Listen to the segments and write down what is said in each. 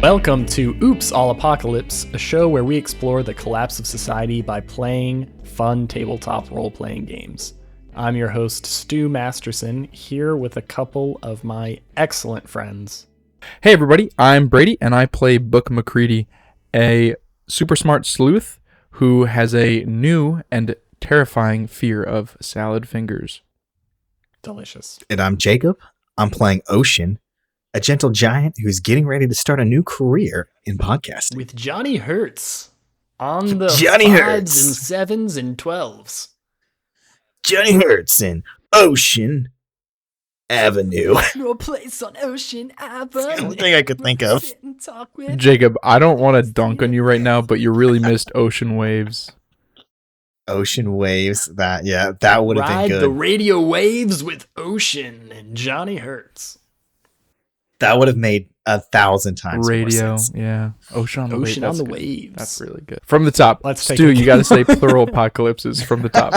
Welcome to Oops All Apocalypse, a show where we explore the collapse of society by playing fun tabletop role-playing games. I'm your host, Stu Masterson, here with a couple of my excellent friends. Hey everybody, I'm Brady, and I play Book McCready, a super smart sleuth who has a new and terrifying fear of salad fingers. Delicious. And I'm Jacob. I'm playing Ocean, a gentle giant who's getting ready to start a new career in podcasting. With Johnny Hertz on the Johnny 5s Hertz. and 7s and 12s. Johnny Hertz in Ocean Avenue. No place on Ocean Avenue. That's the only thing I could think of. Jacob, I don't want to dunk on you right now, but you really missed Ocean Waves. Ocean Waves. That would have been Ride good. the radio waves with Ocean and Johnny Hertz. That would have made 1,000 times Radio, more sense. yeah. Ocean on the Waves. Ocean on the waves. That's really good. From the top. Let's take Stu, it. you got to say plural apocalypses from the top.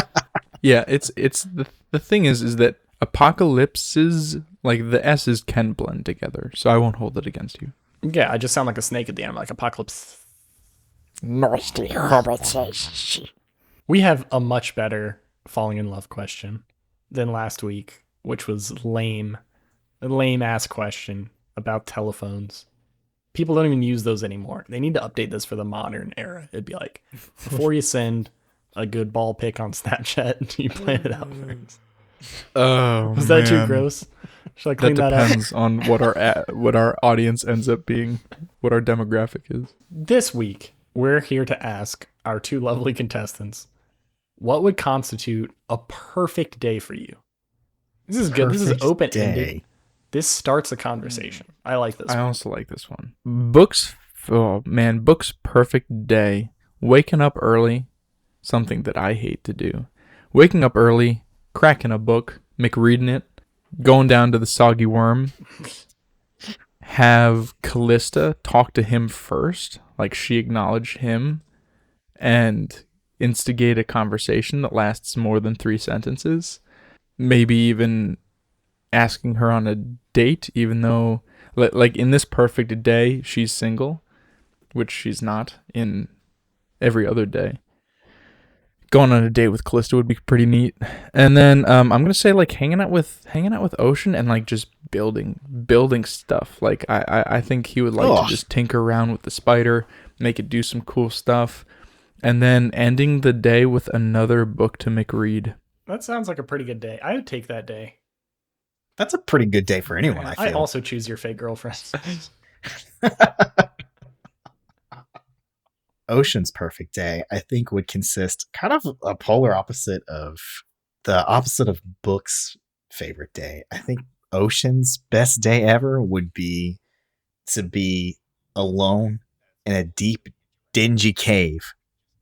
Yeah, it's the thing is that apocalypses, like the S's can blend together, so I won't hold it against you. Yeah, I just sound like a snake at the end. I'm like, apocalypse. We have a much better falling in love question than last week, which was lame. A lame-ass question about telephones. People don't even use those anymore. They need to update this for the modern era. It'd be like, before you send a good ball pic on Snapchat, you plan it out first. Oh, Was that too gross? Should I clean that up? depends on what our audience ends up being, what our demographic is. This week, we're here to ask our two lovely contestants, what would constitute a perfect day for you? This is good. This is Perfect open-ended. day. This starts a conversation. I like this I one. also like this one. Books perfect day. Waking up early, something that I hate to do. Waking up early, cracking a book, McReading it, going down to the Soggy Worm, have Callista talk to him first, like she acknowledged him, and instigate a conversation that lasts more than 3 sentences. Maybe even asking her on a date, even though, like in this perfect day, she's single, which she's not in every other day. Going on a date with Callista would be pretty neat. And then I'm gonna say like hanging out with Ocean and like just building stuff. Like I think he would like to just tinker around with the spider, make it do some cool stuff, and then ending the day with another book to McRead. That sounds like a pretty good day. I would take that day. That's a pretty good day for anyone, I feel. I also choose your fake girlfriend. Ocean's perfect day, I think, would consist kind of a polar opposite of Book's favorite day. I think Ocean's best day ever would be to be alone in a deep, dingy cave,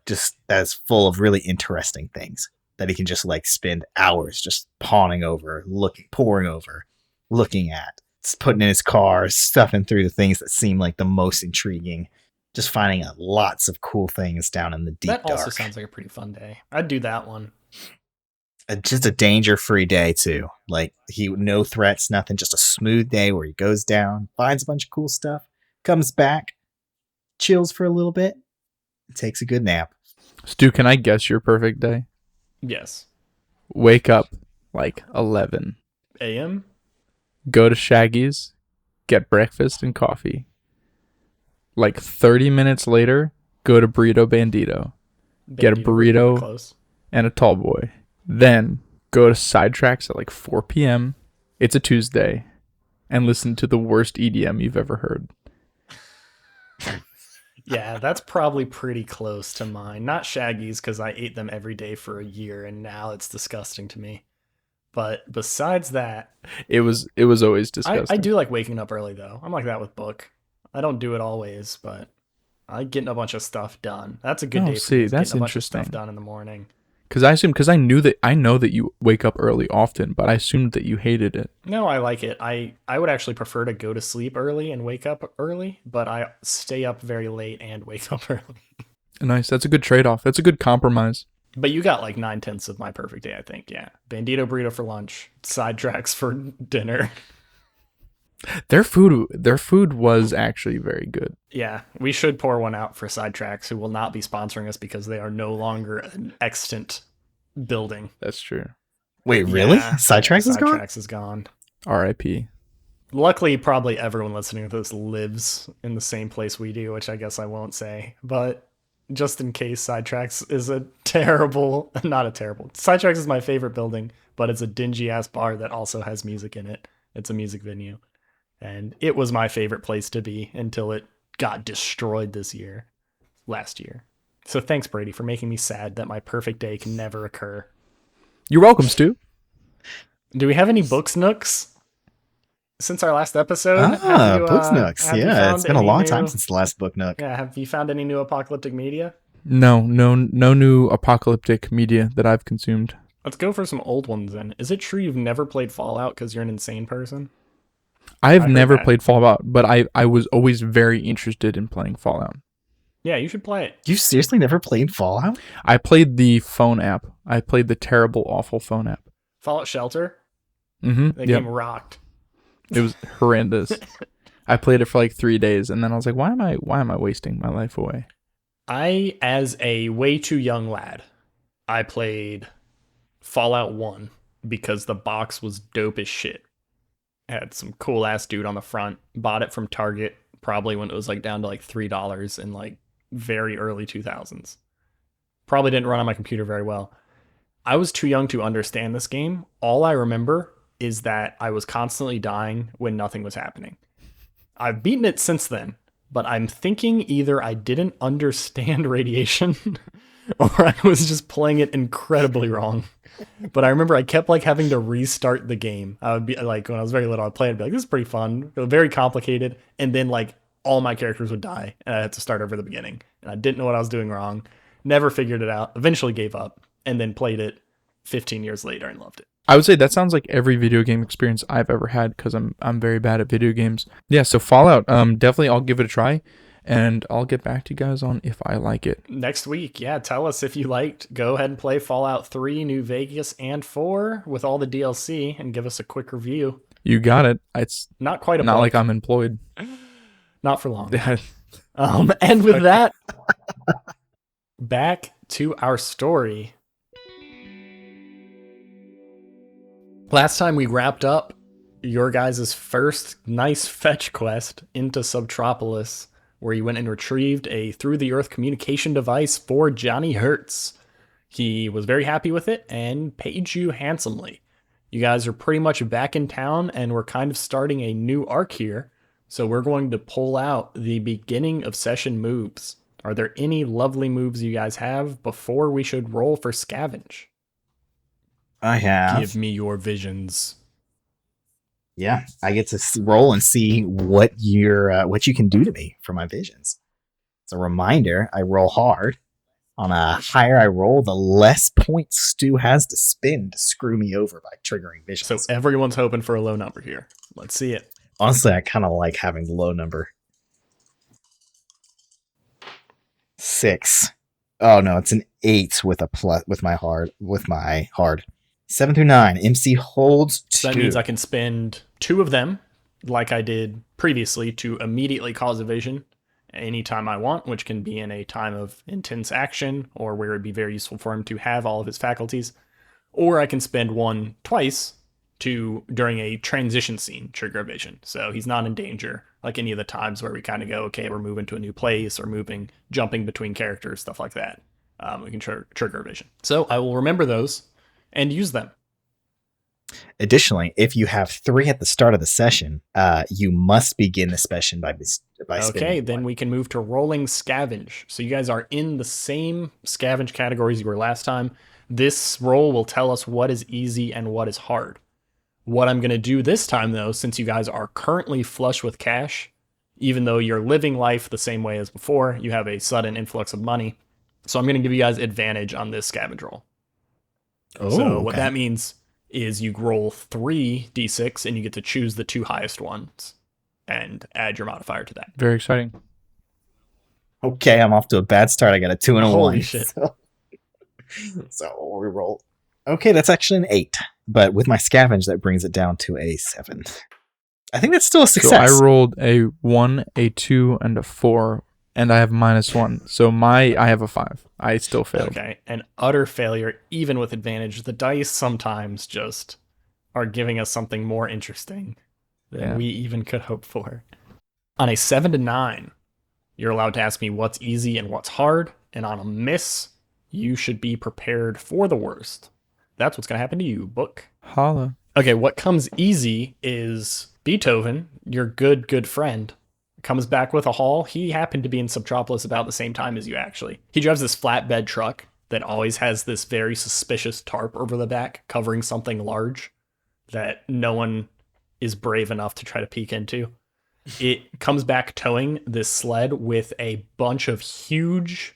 just as full of really interesting things that he can just like spend hours just poring over, looking at, just putting in his car, stuffing through the things that seem like the most intriguing. Just finding out lots of cool things down in the deep dark. That also sounds like a pretty fun day. I'd do that one. Just a danger-free day, too. Like, no threats, nothing. Just a smooth day where he goes down, finds a bunch of cool stuff, comes back, chills for a little bit, and takes a good nap. Stu, can I guess your perfect day? Yes. Wake up like 11. AM? Go to Shaggy's, get breakfast and coffee. Like 30 minutes later, go to Burrito Bandito, get a burrito Close. and a tall boy. Then go to Sidetracks at like 4 p.m. It's a Tuesday, and listen to the worst EDM you've ever heard. Yeah, that's probably pretty close to mine. Not Shaggy's, because I ate them every day for a year, and now it's disgusting to me. But besides that... It was always disgusting. I do like waking up early, though. I'm like that with Book. I don't do it always, but I like getting a bunch of stuff done. That's a good day for me. That's getting a bunch of interesting. stuff done in the morning. Because I know that you wake up early often, but I assumed that you hated it. No, I like it. I would actually prefer to go to sleep early and wake up early, but I stay up very late and wake up early. Nice. That's a good trade-off. That's a good compromise. But you got like 9/10 of my perfect day, I think. Yeah. Bandito burrito for lunch, Sidetracks for dinner. Their food was actually very good. Yeah, we should pour one out for Sidetracks, who will not be sponsoring us because they are no longer an extant building. That's true. Wait, really? Yeah, Sidetracks is gone? Sidetracks is gone. R.I.P. Luckily, probably everyone listening to this lives in the same place we do, which I guess I won't say. But just in case, Sidetracks is a terrible, not a terrible. Sidetracks is my favorite building, but it's a dingy ass bar that also has music in it. It's a music venue. And it was my favorite place to be until it got destroyed last year. So thanks, Brady, for making me sad that my perfect day can never occur. You're welcome, Stu. Do we have any books nooks since our last episode? Books Nooks. Yeah, it's been a long time since the last Book Nook. Yeah, have you found any new apocalyptic media? No new apocalyptic media that I've consumed. Let's go for some old ones then. Is it true you've never played Fallout because you're an insane person? I've never that. played Fallout, but I was always very interested in playing Fallout. Yeah, you should play it. You seriously never played Fallout? I played the phone app. I played the terrible, awful phone app. Fallout Shelter? Mm-hmm. That game rocked. It was horrendous. I played it for like 3 days, and then I was like, why am I wasting my life away? I, as a way too young lad, I played Fallout 1 because the box was dope as shit. Had some cool ass dude on the front. Bought it from Target probably when it was like down to like $3 in like very early 2000s. Probably didn't run on my computer very well. I was too young to understand this game. All I remember is that I was constantly dying when nothing was happening. I've beaten it since then, but I'm thinking either I didn't understand radiation or I was just playing it incredibly wrong. But I remember I kept like having to restart the game. I would be like, when I was very little, I'd play it and be like, this is pretty fun. It was very complicated. And then like all my characters would die and I had to start over the beginning. And I didn't know what I was doing wrong. Never figured it out. Eventually gave up and then played it 15 years later and loved it. I would say that sounds like every video game experience I've ever had because I'm very bad at video games. Yeah, so Fallout, definitely I'll give it a try. And I'll get back to you guys on if I like it. Next week, yeah, tell us if you liked. Go ahead and play Fallout 3, New Vegas, and 4 with all the DLC and give us a quick review. You got it. It's not quite a not book. like I'm employed. Not for long. And with that, back to our story. Last time we wrapped up your guys' first nice fetch quest into Subtropolis, where you went and retrieved a through-the-earth communication device for Johnny Hertz. He was very happy with it and paid you handsomely. You guys are pretty much back in town, and we're kind of starting a new arc here, so we're going to pull out the beginning of session moves. Are there any lovely moves you guys have before we should roll for scavenge? I have. Give me your visions. Yeah, I get to roll and see what you can do to me for my visions. As a reminder, I roll hard. On a higher I roll, the less points Stu has to spend to screw me over by triggering visions. So everyone's hoping for a low number here. Let's see it. Honestly, I kind of like having the low number. 6. Oh no, it's an 8 with a plus with my hard. 7 through 9. MC holds 2. So that means I can spend 2 of them, like I did previously, to immediately cause evasion anytime I want, which can be in a time of intense action or where it'd be very useful for him to have all of his faculties. Or I can spend 1 twice during a transition scene, trigger evasion. So he's not in danger, like any of the times where we kind of go, okay, we're moving to a new place or jumping between characters, stuff like that. We can trigger evasion. So I will remember those and use them. Additionally, if you have 3 at the start of the session, you must begin the session by okay, then 1. we can move to rolling scavenge. So you guys are in the same scavenge categories you were last time. This roll will tell us what is easy and what is hard. What I'm going to do this time, though, since you guys are currently flush with cash, even though you're living life the same way as before, you have a sudden influx of money. So I'm going to give you guys advantage on this scavenge roll. Oh, so okay. what that means is you roll 3 d6 and you get to choose the 2 highest ones and add your modifier to that. Very exciting. Okay, I'm off to a bad start. I got a 2 and a 1. Holy shit. So we roll. Okay, that's actually an 8. But with my scavenge, that brings it down to a 7. I think that's still a So success. I rolled a 1, a 2, and a 4, and I have -1. So I have a 5. I still failed. Okay, an utter failure, even with advantage. The dice sometimes just are giving us something more interesting than we even could hope for. On a 7 to 9, you're allowed to ask me what's easy and what's hard, and on a miss, you should be prepared for the worst. That's what's going to happen to you, book. Holla. Okay, what comes easy is Beethoven, your good friend, comes back with a haul. He happened to be in Subtropolis about the same time as you, actually. He drives this flatbed truck that always has this very suspicious tarp over the back covering something large that no one is brave enough to try to peek into. It comes back towing this sled with a bunch of huge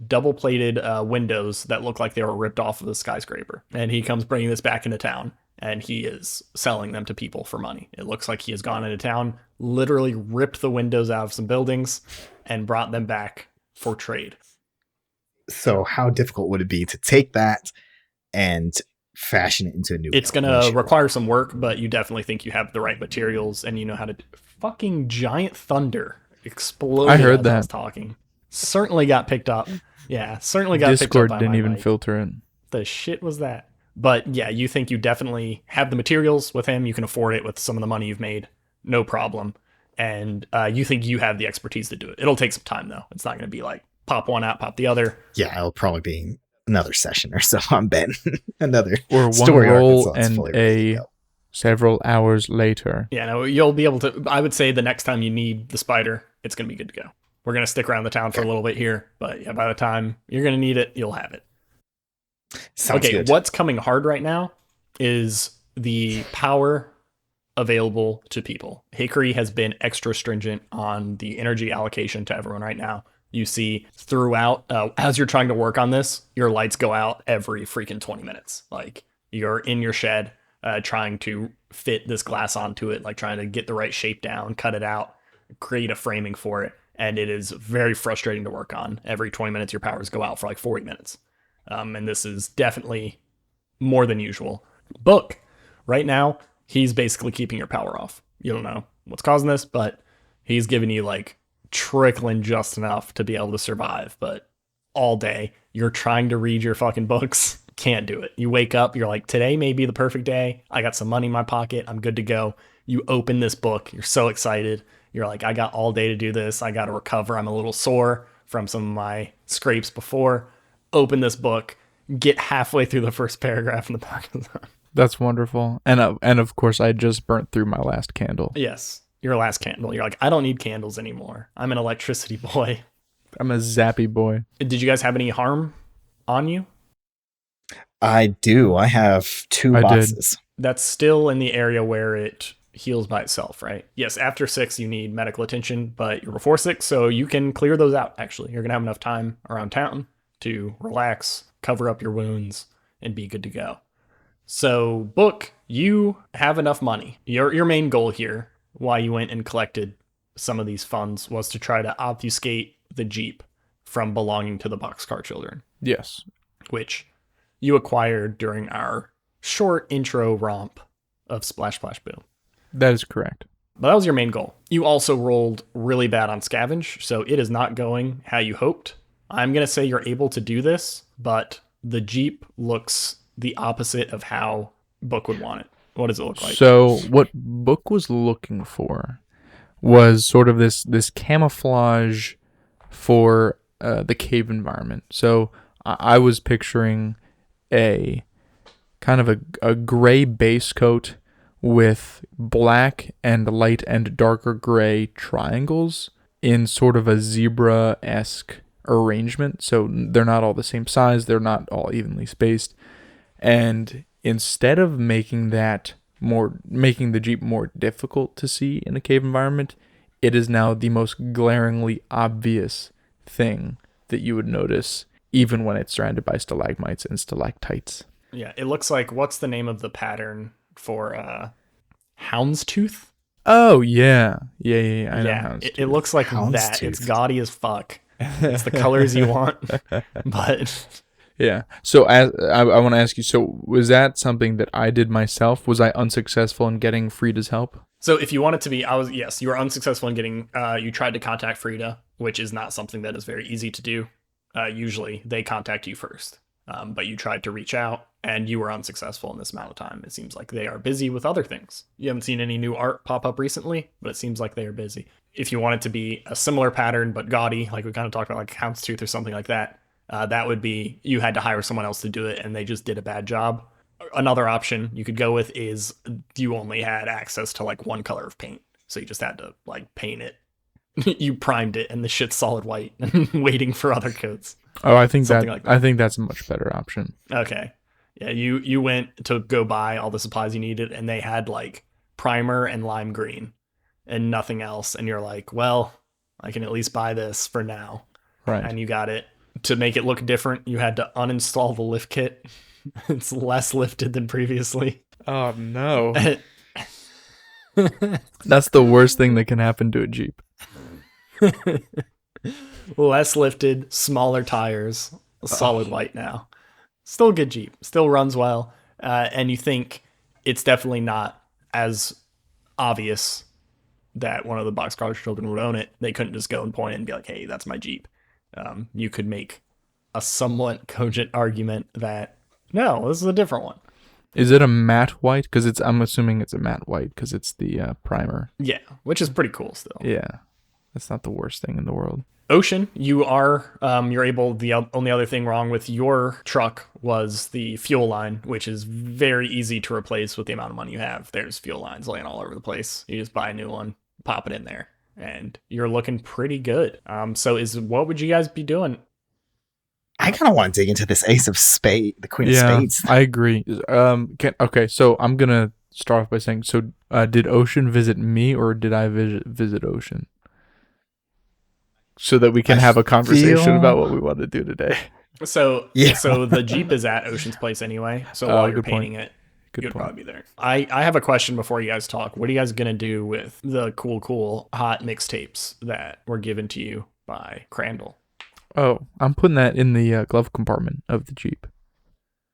double-plated windows that look like they were ripped off of the skyscraper. And he comes bringing this back into town, and he is selling them to people for money. It looks like he has gone into town, literally ripped the windows out of some buildings, and brought them back for trade. So how difficult would it be to take that and fashion it into a new? It's going to require some work, but you definitely think you have the right materials and you know how to do. Fucking giant thunder exploded I heard as that. I was talking. Certainly got picked up. Yeah, certainly got Discord picked up by didn't my even mic. filter it. The shit was that? But yeah, you think you definitely have the materials with him. You can afford it with some of the money you've made. No problem. And you think you have the expertise to do it. It'll take some time, though. It's not going to be like pop one out, pop the other. Yeah, it'll probably be another session or so. I'm betting another Or one story arc roll until it's and fully ready to a go. several hours later. Yeah, no, you'll be able to. I would say the next time you need the spider, it's going to be good to go. We're going to stick around the town for a little bit here, but yeah, by the time you're going to need it, you'll have it. Sounds Okay, good. what's coming hard right now is the power available to people. Hickory has been extra stringent on the energy allocation to everyone right now. You see throughout, as you're trying to work on this, your lights go out every freaking 20 minutes. Like you're in your shed trying to fit this glass onto it, like trying to get the right shape down, cut it out, create a framing for it. And it is very frustrating to work on. Every 20 minutes, your powers go out for like 40 minutes. And this is definitely more than usual. Book, right now, he's basically keeping your power off. You don't know what's causing this, but he's giving you like trickling just enough to be able to survive. But all day, you're trying to read your fucking books. Can't do it. You wake up, you're like, today may be the perfect day. I got some money in my pocket. I'm good to go. You open this book. You're so excited. You're like, I got all day to do this. I got to recover. I'm a little sore from some of my scrapes before. Open this book, get halfway through the first paragraph in the back of the That's wonderful. And of course, I just burnt through my last candle. Yes, your last candle. You're like, I don't need candles anymore. I'm an electricity boy. I'm a zappy boy. Did you guys have any harm on you? I do. I have 2 I did. boxes. That's still in the area where it heals by itself, right? Yes, after 6, you need medical attention, but you're before 6, so you can clear those out, actually. You're going to have enough time around town to relax, cover up your wounds, and be good to go. So, Book, you have enough money. Your main goal here, why you went and collected some of these funds, was to try to obfuscate the Jeep from belonging to the Boxcar Children, Yes. which you acquired during our short intro romp of Splash Splash Boom. That is correct. But that was your main goal. You also rolled really bad on Scavenge, so it is not going how you hoped. I'm going to say you're able to do this, but the Jeep looks the opposite of how Book would want it. What does it look like? So what Book was looking for was sort of this camouflage for the cave environment. So I was picturing a kind of a gray base coat with black and light and darker gray triangles in sort of a zebra-esque arrangement. So they're not all the same size. They're not all evenly spaced. And instead of making the Jeep more difficult to see in a cave environment, it is now the most glaringly obvious thing that you would notice, even when it's surrounded by stalagmites and stalactites. Yeah, it looks like, what's the name of the pattern for houndstooth? Oh, yeah. Yeah. I know houndstooth. It looks like that. Houndstooth. It's gaudy as fuck. It's the colors you want, but Yeah. So I want to ask you, so was that something that I did myself? Was I unsuccessful in getting Frida's help? So if you want it to be, yes, you were unsuccessful in getting, you tried to contact Frida, which is not something that is very easy to do. Usually they contact you first, but you tried to reach out and you were unsuccessful in this amount of time. It seems like they are busy with other things. You haven't seen any new art pop up recently, but it seems like they are busy. If you want it to be a similar pattern but gaudy, like we kind of talked about, like Houndstooth or something like that, that would be you had to hire someone else to do it and they just did a bad job. Another option you could go with is you only had access to like one color of paint, so you just had to like paint it. You primed it and the shit's solid white and waiting for other coats. Oh, I think Something like that. I think that's a much better option. Okay. Yeah, you went to go buy all the supplies you needed and they had like primer and lime green and nothing else, and you're like, well, I can at least buy this for now. Right. And you got it. To make it look different, you had to uninstall the lift kit. It's less lifted than previously. Oh no. That's the worst thing that can happen to a Jeep. Less lifted, smaller tires, solid white now. Still a good Jeep, still runs well, and you think it's definitely not as obvious that one of the Boxcar children would own it. They couldn't just go and point it and be like, hey, that's my Jeep. You could make a somewhat cogent argument that, no, this is a different one. Is it a matte white? Because I'm assuming it's a matte white because it's the primer. Yeah, which is pretty cool still. Yeah, that's not the worst thing in the world. Ocean, you're able, the only other thing wrong with your truck was the fuel line, which is very easy to replace with the amount of money you have. There's fuel lines laying all over the place. You just buy a new one, pop it in there, and you're looking pretty good. So what would you guys be doing? I kind of want to dig into this Ace of Spades, the Queen of Spades. I agree. Okay, so I'm gonna start off by saying, so did Ocean visit me or did I visit Ocean? So that we can have a conversation about what we want to do today. So so the Jeep is at Ocean's place anyway. So while you're painting it, you'd probably be there. I have a question before you guys talk. What are you guys gonna do with the cool hot mixtapes that were given to you by Crandall? Oh, I'm putting that in the glove compartment of the Jeep.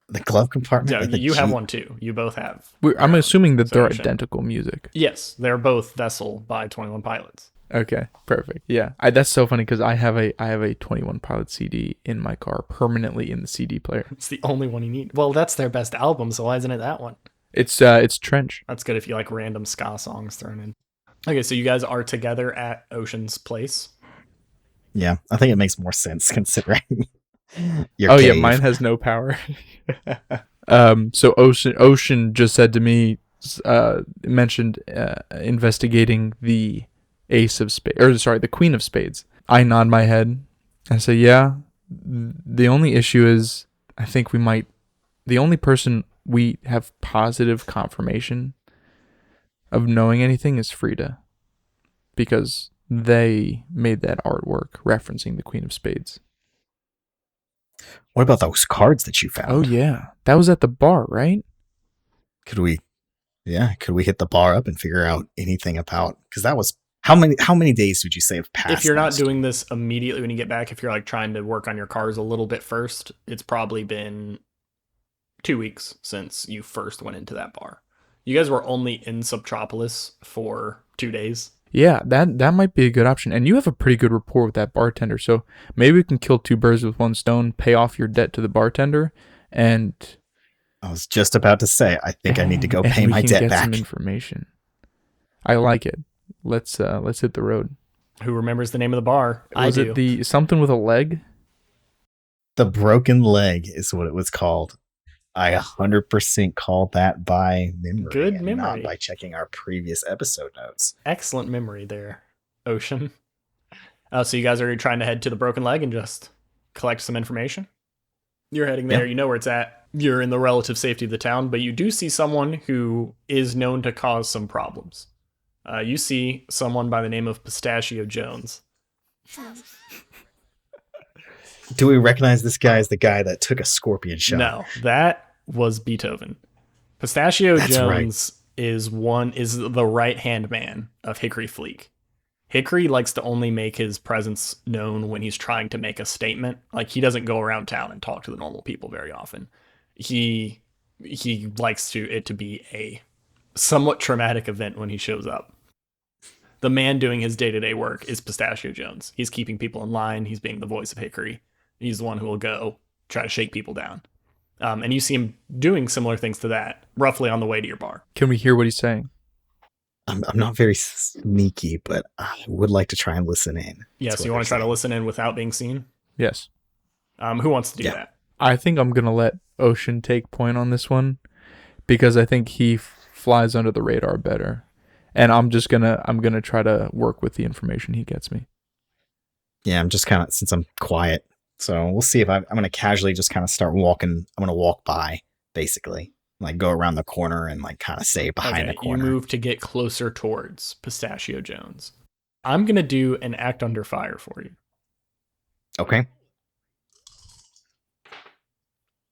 The glove compartment? Yeah, you have one too. You both have. I'm assuming that they're identical music. Yes, they're both Vessel by 21 Pilots. Okay, perfect. Yeah, that's so funny because I have a 21 Pilots CD in my car permanently in the CD player. It's the only one you need. Well, that's their best album, so why isn't it that one? It's Trench. That's good if you like random ska songs thrown in. Okay, so you guys are together at Ocean's place. Yeah, I think it makes more sense considering your cave. Yeah, mine has no power. So Ocean just said to me, mentioned investigating the Ace of Spades, or sorry, the Queen of Spades. I nod my head and say, yeah. The only issue is, I think the only person we have positive confirmation of knowing anything is Frida, because they made that artwork referencing the Queen of Spades. What about those cards that you found? Oh yeah, that was at the bar, right? Could we hit the bar up and figure out anything about, because that was how many days would you say have passed? If you're not doing this immediately when you get back, if you're like trying to work on your cars a little bit first, it's probably been 2 weeks since you first went into that bar. You guys were only in Subtropolis for 2 days. Yeah, that might be a good option. And you have a pretty good rapport with that bartender. So maybe we can kill two birds with one stone, pay off your debt to the bartender, and I was just about to say, I think I need to go pay my debt back. Some information. I like it. Let's hit the road. Who remembers the name of the bar? Was it the something with a leg? The Broken Leg is what it was called. I 100% called that by memory. Good memory. Not by checking our previous episode notes. Excellent memory there, Ocean. So you guys are trying to head to the Broken Leg and just collect some information? You're heading there. Yeah. You know where it's at. You're in the relative safety of the town, but you do see someone who is known to cause some problems. You see someone by the name of Pistachio Jones. Do we recognize this guy as the guy that took a scorpion shot? No, that was Beethoven. Pistachio Jones is the right-hand man of Hickory Fleek. Hickory likes to only make his presence known when he's trying to make a statement. Like, he doesn't go around town and talk to the normal people very often. He likes it to be a somewhat traumatic event when he shows up. The man doing his day-to-day work is Pistachio Jones. He's keeping people in line. He's being the voice of Hickory. He's the one who will go try to shake people down. And you see him doing similar things to that, roughly on the way to your bar. Can we hear what he's saying? I'm not very sneaky, but I would like to try and listen in. Yeah, so you want to try to listen in without being seen? Yes. Who wants to do that? I think I'm going to let Ocean take point on this one because I think he flies under the radar better. And I'm going to try to work with the information he gets me. Yeah, I'm just kind of, since I'm quiet. So we'll see if I'm going to casually just kind of start walking. I'm going to walk by, basically. Like, go around the corner and, like, kind of say behind the corner. You move to get closer towards Pistachio Jones. I'm going to do an act under fire for you. Okay.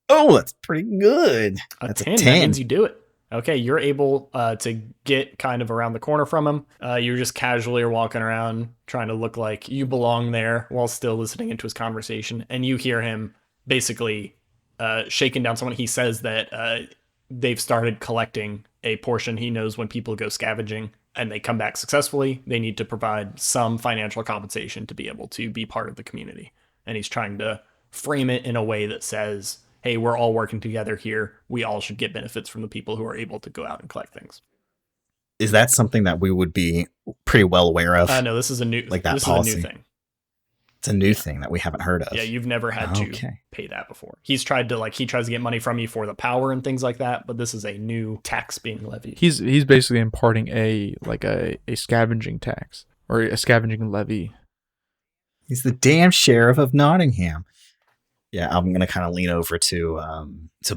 Oh, that's pretty good. That's 10. That means you do it. Okay, you're able to get kind of around the corner from him. You're just casually walking around trying to look like you belong there while still listening into his conversation. And you hear him basically shaking down someone. He says that they've started collecting a portion. He knows when people go scavenging and they come back successfully, they need to provide some financial compensation to be able to be part of the community. And he's trying to frame it in a way that says, hey, we're all working together here. We all should get benefits from the people who are able to go out and collect things. Is that something that we would be pretty well aware of? No, this is a new policy. Is a new thing. It's a new thing that we haven't heard of. Yeah, you've never had to pay that before. He tries to get money from you for the power and things like that, but this is a new tax being levied. He's basically imparting a scavenging tax or a scavenging levy. He's the damn sheriff of Nottingham. Yeah, I'm gonna kind of lean over to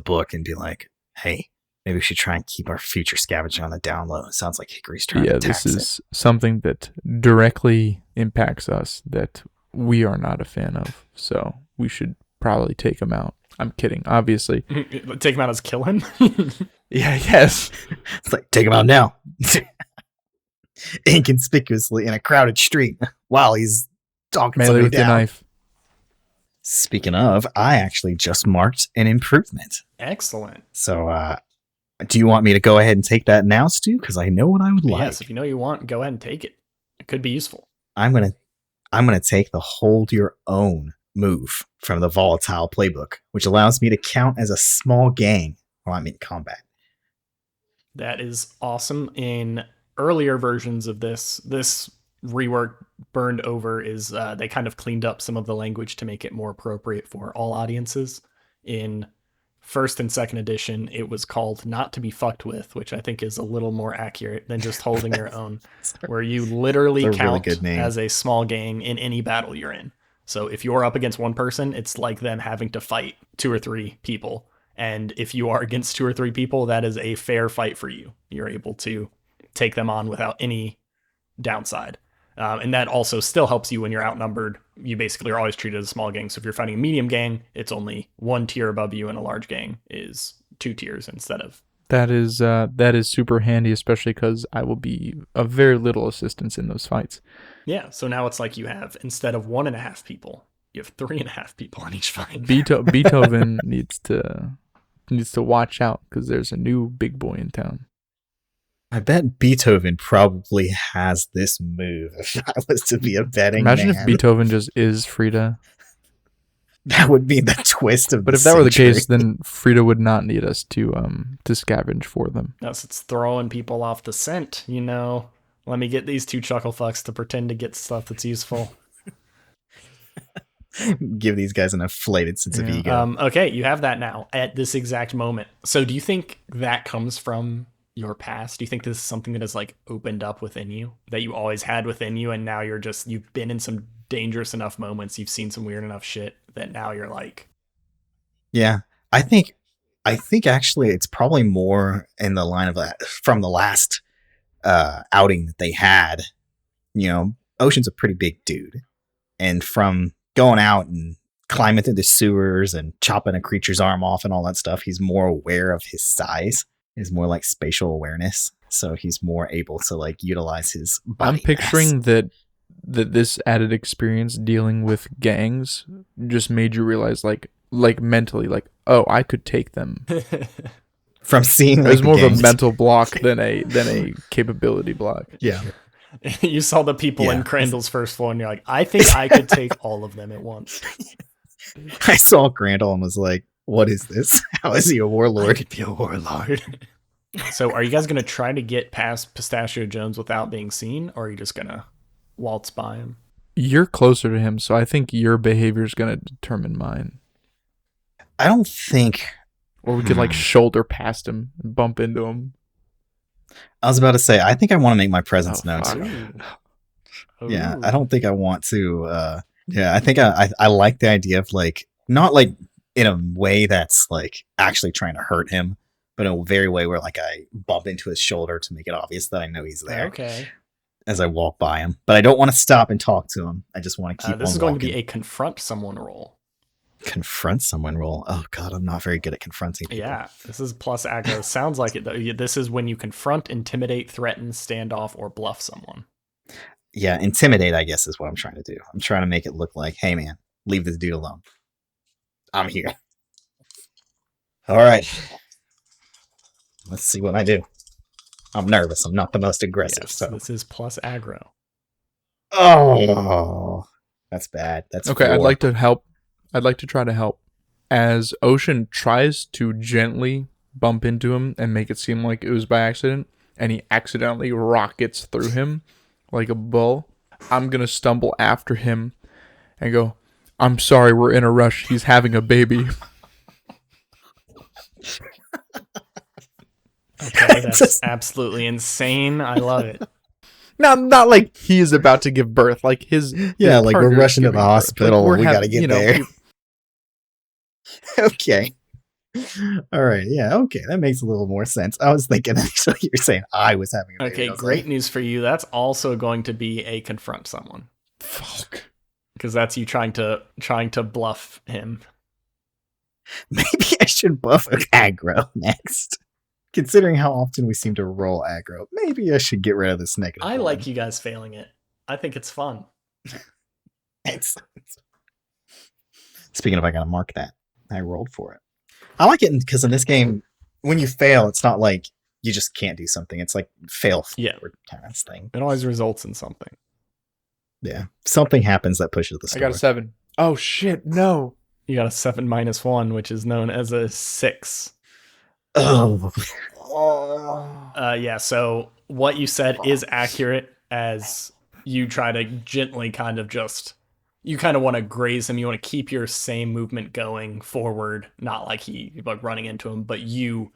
Book and be like, "Hey, maybe we should try and keep our future scavenging on the down low." It sounds like Hickory's trying to tax this is something that directly impacts us that we are not a fan of. So we should probably take him out. I'm kidding, obviously. Take him out as kill him? Yeah, yes. It's like, take him out now. Inconspicuously in a crowded street while he's talking melee somebody with down. your knife. Speaking of, I actually just marked an improvement. Excellent. So, do you want me to go ahead and take that now, Stu? Because I know what I would like. Yes, if you know you want, go ahead and take it. It could be useful. I'm gonna take the hold your own move from the volatile playbook, which allows me to count as a small gang while I'm in combat. That is awesome. In earlier versions of this rework burned over is they kind of cleaned up some of the language to make it more appropriate for all audiences. In first and second edition, it was called Not to Be Fucked With, which I think is a little more accurate than just holding your own, where you literally count as a small gang in any battle you're in. So if you're up against one person, it's like them having to fight 2 or 3 people. And if you are against 2 or 3 people, that is a fair fight for you. You're able to take them on without any downside. And that also still helps you when you're outnumbered. You basically are always treated as a small gang. So if you're fighting a medium gang, it's only 1 tier above you, and a large gang is 2 tiers instead of. That is super handy, especially because I will be of very little assistance in those fights. Yeah, so now it's like you have, instead of 1.5 people, you have 3.5 people in each fight. Beethoven needs to watch out because there's a new big boy in town. I bet Beethoven probably has this move if I was to be a betting Imagine man. if Beethoven just is Frida. That would be the twist of But the if that were the century. case, then Frida would not need us to scavenge for them. Yes, it's throwing people off the scent, you know. Let me get these 2 chuckle fucks to pretend to get stuff that's useful. Give these guys an inflated sense of ego. Okay, you have that now at this exact moment. So do you think that comes from your past? Do you think this is something that has like opened up within you, that you always had within you, and now you've been in some dangerous enough moments, you've seen some weird enough shit that now you're like... Yeah, I think actually it's probably more in the line of that from the last outing that they had. You know, Ocean's a pretty big dude, and from going out and climbing through the sewers and chopping a creature's arm off and all that stuff, he's more aware of his size. He's more like spatial awareness, so he's more able to like utilize his body I'm picturing mass. that that this added experience dealing with gangs just made you realize, like mentally, like, oh, I could take them. From seeing It like was the more of a gangs. mental block than a capability block. Yeah. You saw the people in Yeah. Crandall's first floor, and you're like, I think I could take all of them at once. I saw Crandall and was like, what is this? How is he a I warlord? could be a warlord. So are you guys going to try to get past Pistachio Jones without being seen, or are you just going to waltz by him? You're closer to him, so I think your behavior is going to determine mine. I don't think. Or we could like shoulder past him and bump into him. I was about to say, I think I want to make my presence Oh, known fuck. to him. Ooh. Yeah, I don't think I want to. Yeah, I think I like the idea of like, not like in a way that's like actually trying to hurt him, but in a very way where like I bump into his shoulder to make it obvious that I know he's there Okay. as I walk by him. But I don't want to stop and talk to him. I just want to keep This on is going walking. to be a confront someone roll. Confront someone roll. Oh god, I'm not very good at confronting people. Yeah, this is plus aggro. Sounds like it, though. This is when you confront, intimidate, threaten, stand off, or bluff someone. Yeah, intimidate, I guess, is what I'm trying to do. I'm trying to make it look like, hey man, leave this dude alone. I'm here. All right. Let's see what I do. I'm nervous. I'm not the most aggressive. Yes, So, this is plus aggro. oh, that's bad. That's Okay, 4. I'd like to help. I'd like to try to help. As Ocean tries to gently bump into him and make it seem like it was by accident, and he accidentally rockets through him like a bull, I'm going to stumble after him and go, I'm sorry, we're in a rush. He's having a baby. Okay, that's absolutely insane. I love it. Now, not like he is about to give birth. Like his Yeah, like we're partner is rushing to the giving birth. hospital. we're We having- got to get you know, there. Okay. All right. Yeah. Okay. That makes a little more sense. I was thinking actually you're saying I was having a baby. Okay, I was great like, news for you. That's also going to be a confront someone, Fuck. because that's you trying to bluff him. maybe I should buff aggro next. Considering how often we seem to roll aggro, maybe I should get rid of this negative. I one. like you guys failing it. I think it's fun. Excellent. Speaking of, I gotta mark that. I rolled for it. I like it because in this game, when you fail, it's not like you just can't do something. It's like fail Yeah. forward kind of thing. It always results in something. Yeah, something happens that pushes the I story. got a 7. Oh, shit. No. You got a 7-1, which is known as a 6. Oh, Yeah, so what you said is accurate, as you try to gently kind of just, you kind of want to graze him. You want to keep your same movement going forward, not like like running into him, but you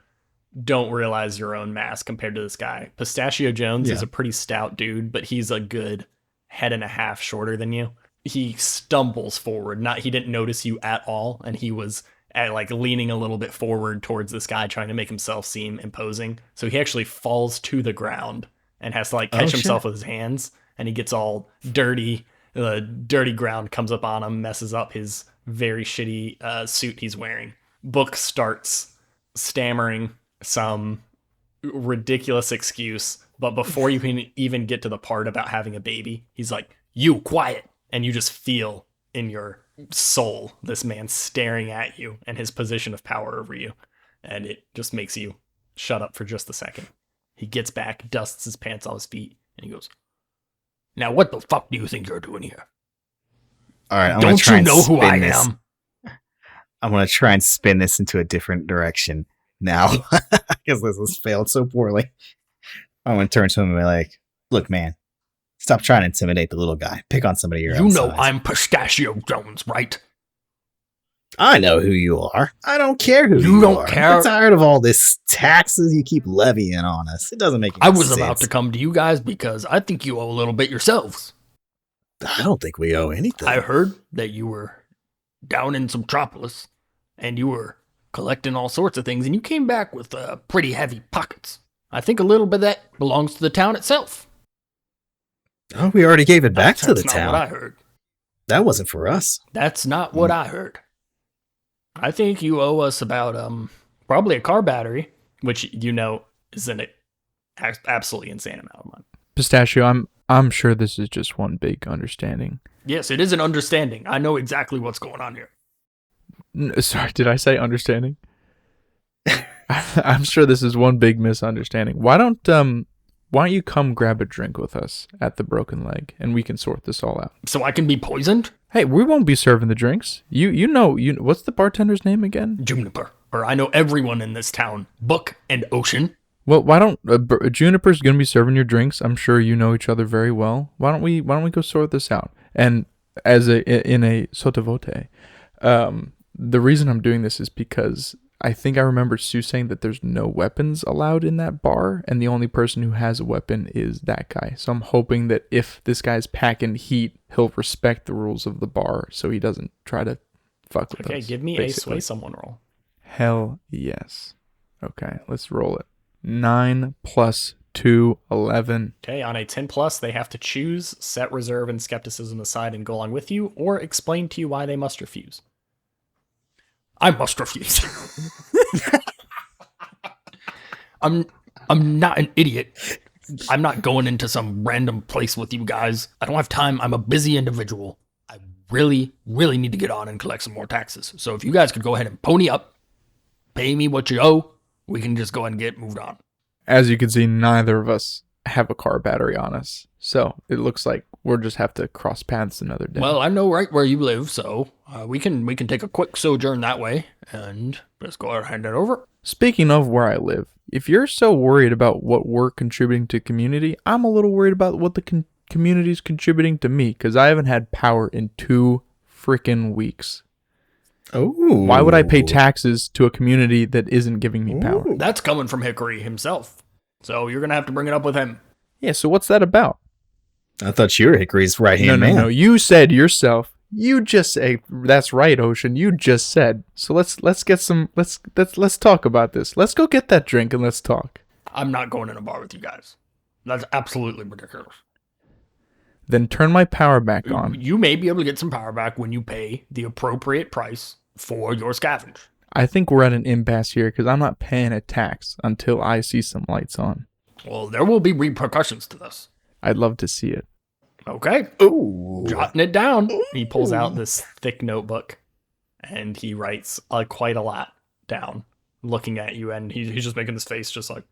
don't realize your own mass compared to this guy. Pistachio Jones is Yeah. a pretty stout dude, but he's a good head and a half shorter than you. He stumbles forward. He didn't notice you at all, and he was like leaning a little bit forward towards this guy, trying to make himself seem imposing. So he actually falls to the ground and has to like catch himself with his hands, and he gets all dirty. The dirty ground comes up on him, messes up his very shitty suit he's wearing. Book starts stammering some ridiculous excuse, but before you can even get to the part about having a baby, he's like, "You quiet," and you just feel in your soul this man staring at you and his position of power over you, and it just makes you shut up for just a second. He gets back, dusts his pants off his feet, and he goes, "Now what the fuck do you think you're doing here? all right. I'm gonna Don't try you and know who I spin this. am?" I'm gonna try and spin this into a different direction now because this has failed so poorly. I'm gonna turn to him and be like, "Look, man, stop trying to intimidate the little guy. Pick on somebody your You own know size." I'm Pistachio Jones, right? I know who you are. I don't care who You you don't are. care? I'm tired of all this taxes you keep levying on us. It doesn't make any I was sense. about to come to you guys because I think you owe a little bit yourselves. I don't think we owe anything. I heard that you were down in Subtropolis and you were collecting all sorts of things, and you came back with pretty heavy pockets. I think a little bit of that belongs to the town itself. Oh, we already gave it back to the That's not town. what I heard. That wasn't for us. That's not what I heard. I think you owe us about probably a car battery, which you know is an absolutely insane amount of money. Pistachio, I'm sure this is just one big understanding. Yes, it is an understanding. I know exactly what's going on here. Sorry, did I say understanding? I'm sure this is one big misunderstanding. Why don't you come grab a drink with us at the Broken Leg and we can sort this all out? So I can be poisoned? Hey, we won't be serving the drinks. You know what's the bartender's name again? Juniper. Or I know everyone in this town. Book and Ocean. Well, why don't Juniper's gonna be serving your drinks? I'm sure you know each other very well. Why don't we go sort this out? And in a sotto voce, the reason I'm doing this is because I think I remember Sue saying that there's no weapons allowed in that bar, and the only person who has a weapon is that guy. So I'm hoping that if this guy's packing heat, he'll respect the rules of the bar, so he doesn't try to fuck with us. Okay, give me basically. a sway someone roll. Hell yes. Okay, let's roll it. 9 plus 2, 11. Okay, on a 10 plus, they have to choose, set reserve and skepticism aside and go along with you, or explain to you why they must refuse. I must refuse. I'm not an idiot. I'm not going into some random place with you guys. I don't have time. I'm a busy individual. I really, really need to get on and collect some more taxes. So if you guys could go ahead and pony up, pay me what you owe, we can just go ahead and get moved on. As you can see, neither of us have a car battery on us. So it looks like we'll just have to cross paths another day. Well, I know right where you live, so we can take a quick sojourn that way and just go ahead and hand it over. Speaking of where I live, if you're so worried about what we're contributing to community, I'm a little worried about what the community's contributing to me, because I haven't had power in 2 freaking weeks. Oh, Why would I pay taxes to a community that isn't giving me power? That's coming from Hickory himself, so you're gonna have to bring it up with him. Yeah, so what's that about? I thought you were Hickory's right-hand man. No. You said yourself. You just say that's right, Ocean. You just said. So let's talk about this. Let's go get that drink and let's talk. I'm not going in a bar with you guys. That's absolutely ridiculous. Then turn my power back on. You may be able to get some power back when you pay the appropriate price for your scavenge. I think we're at an impasse here because I'm not paying a tax until I see some lights on. Well, there will be repercussions to this. I'd love to see it. Okay. Ooh. Jotting it down. He pulls out this thick notebook and he writes quite a lot down, looking at you, and he's just making this face just like,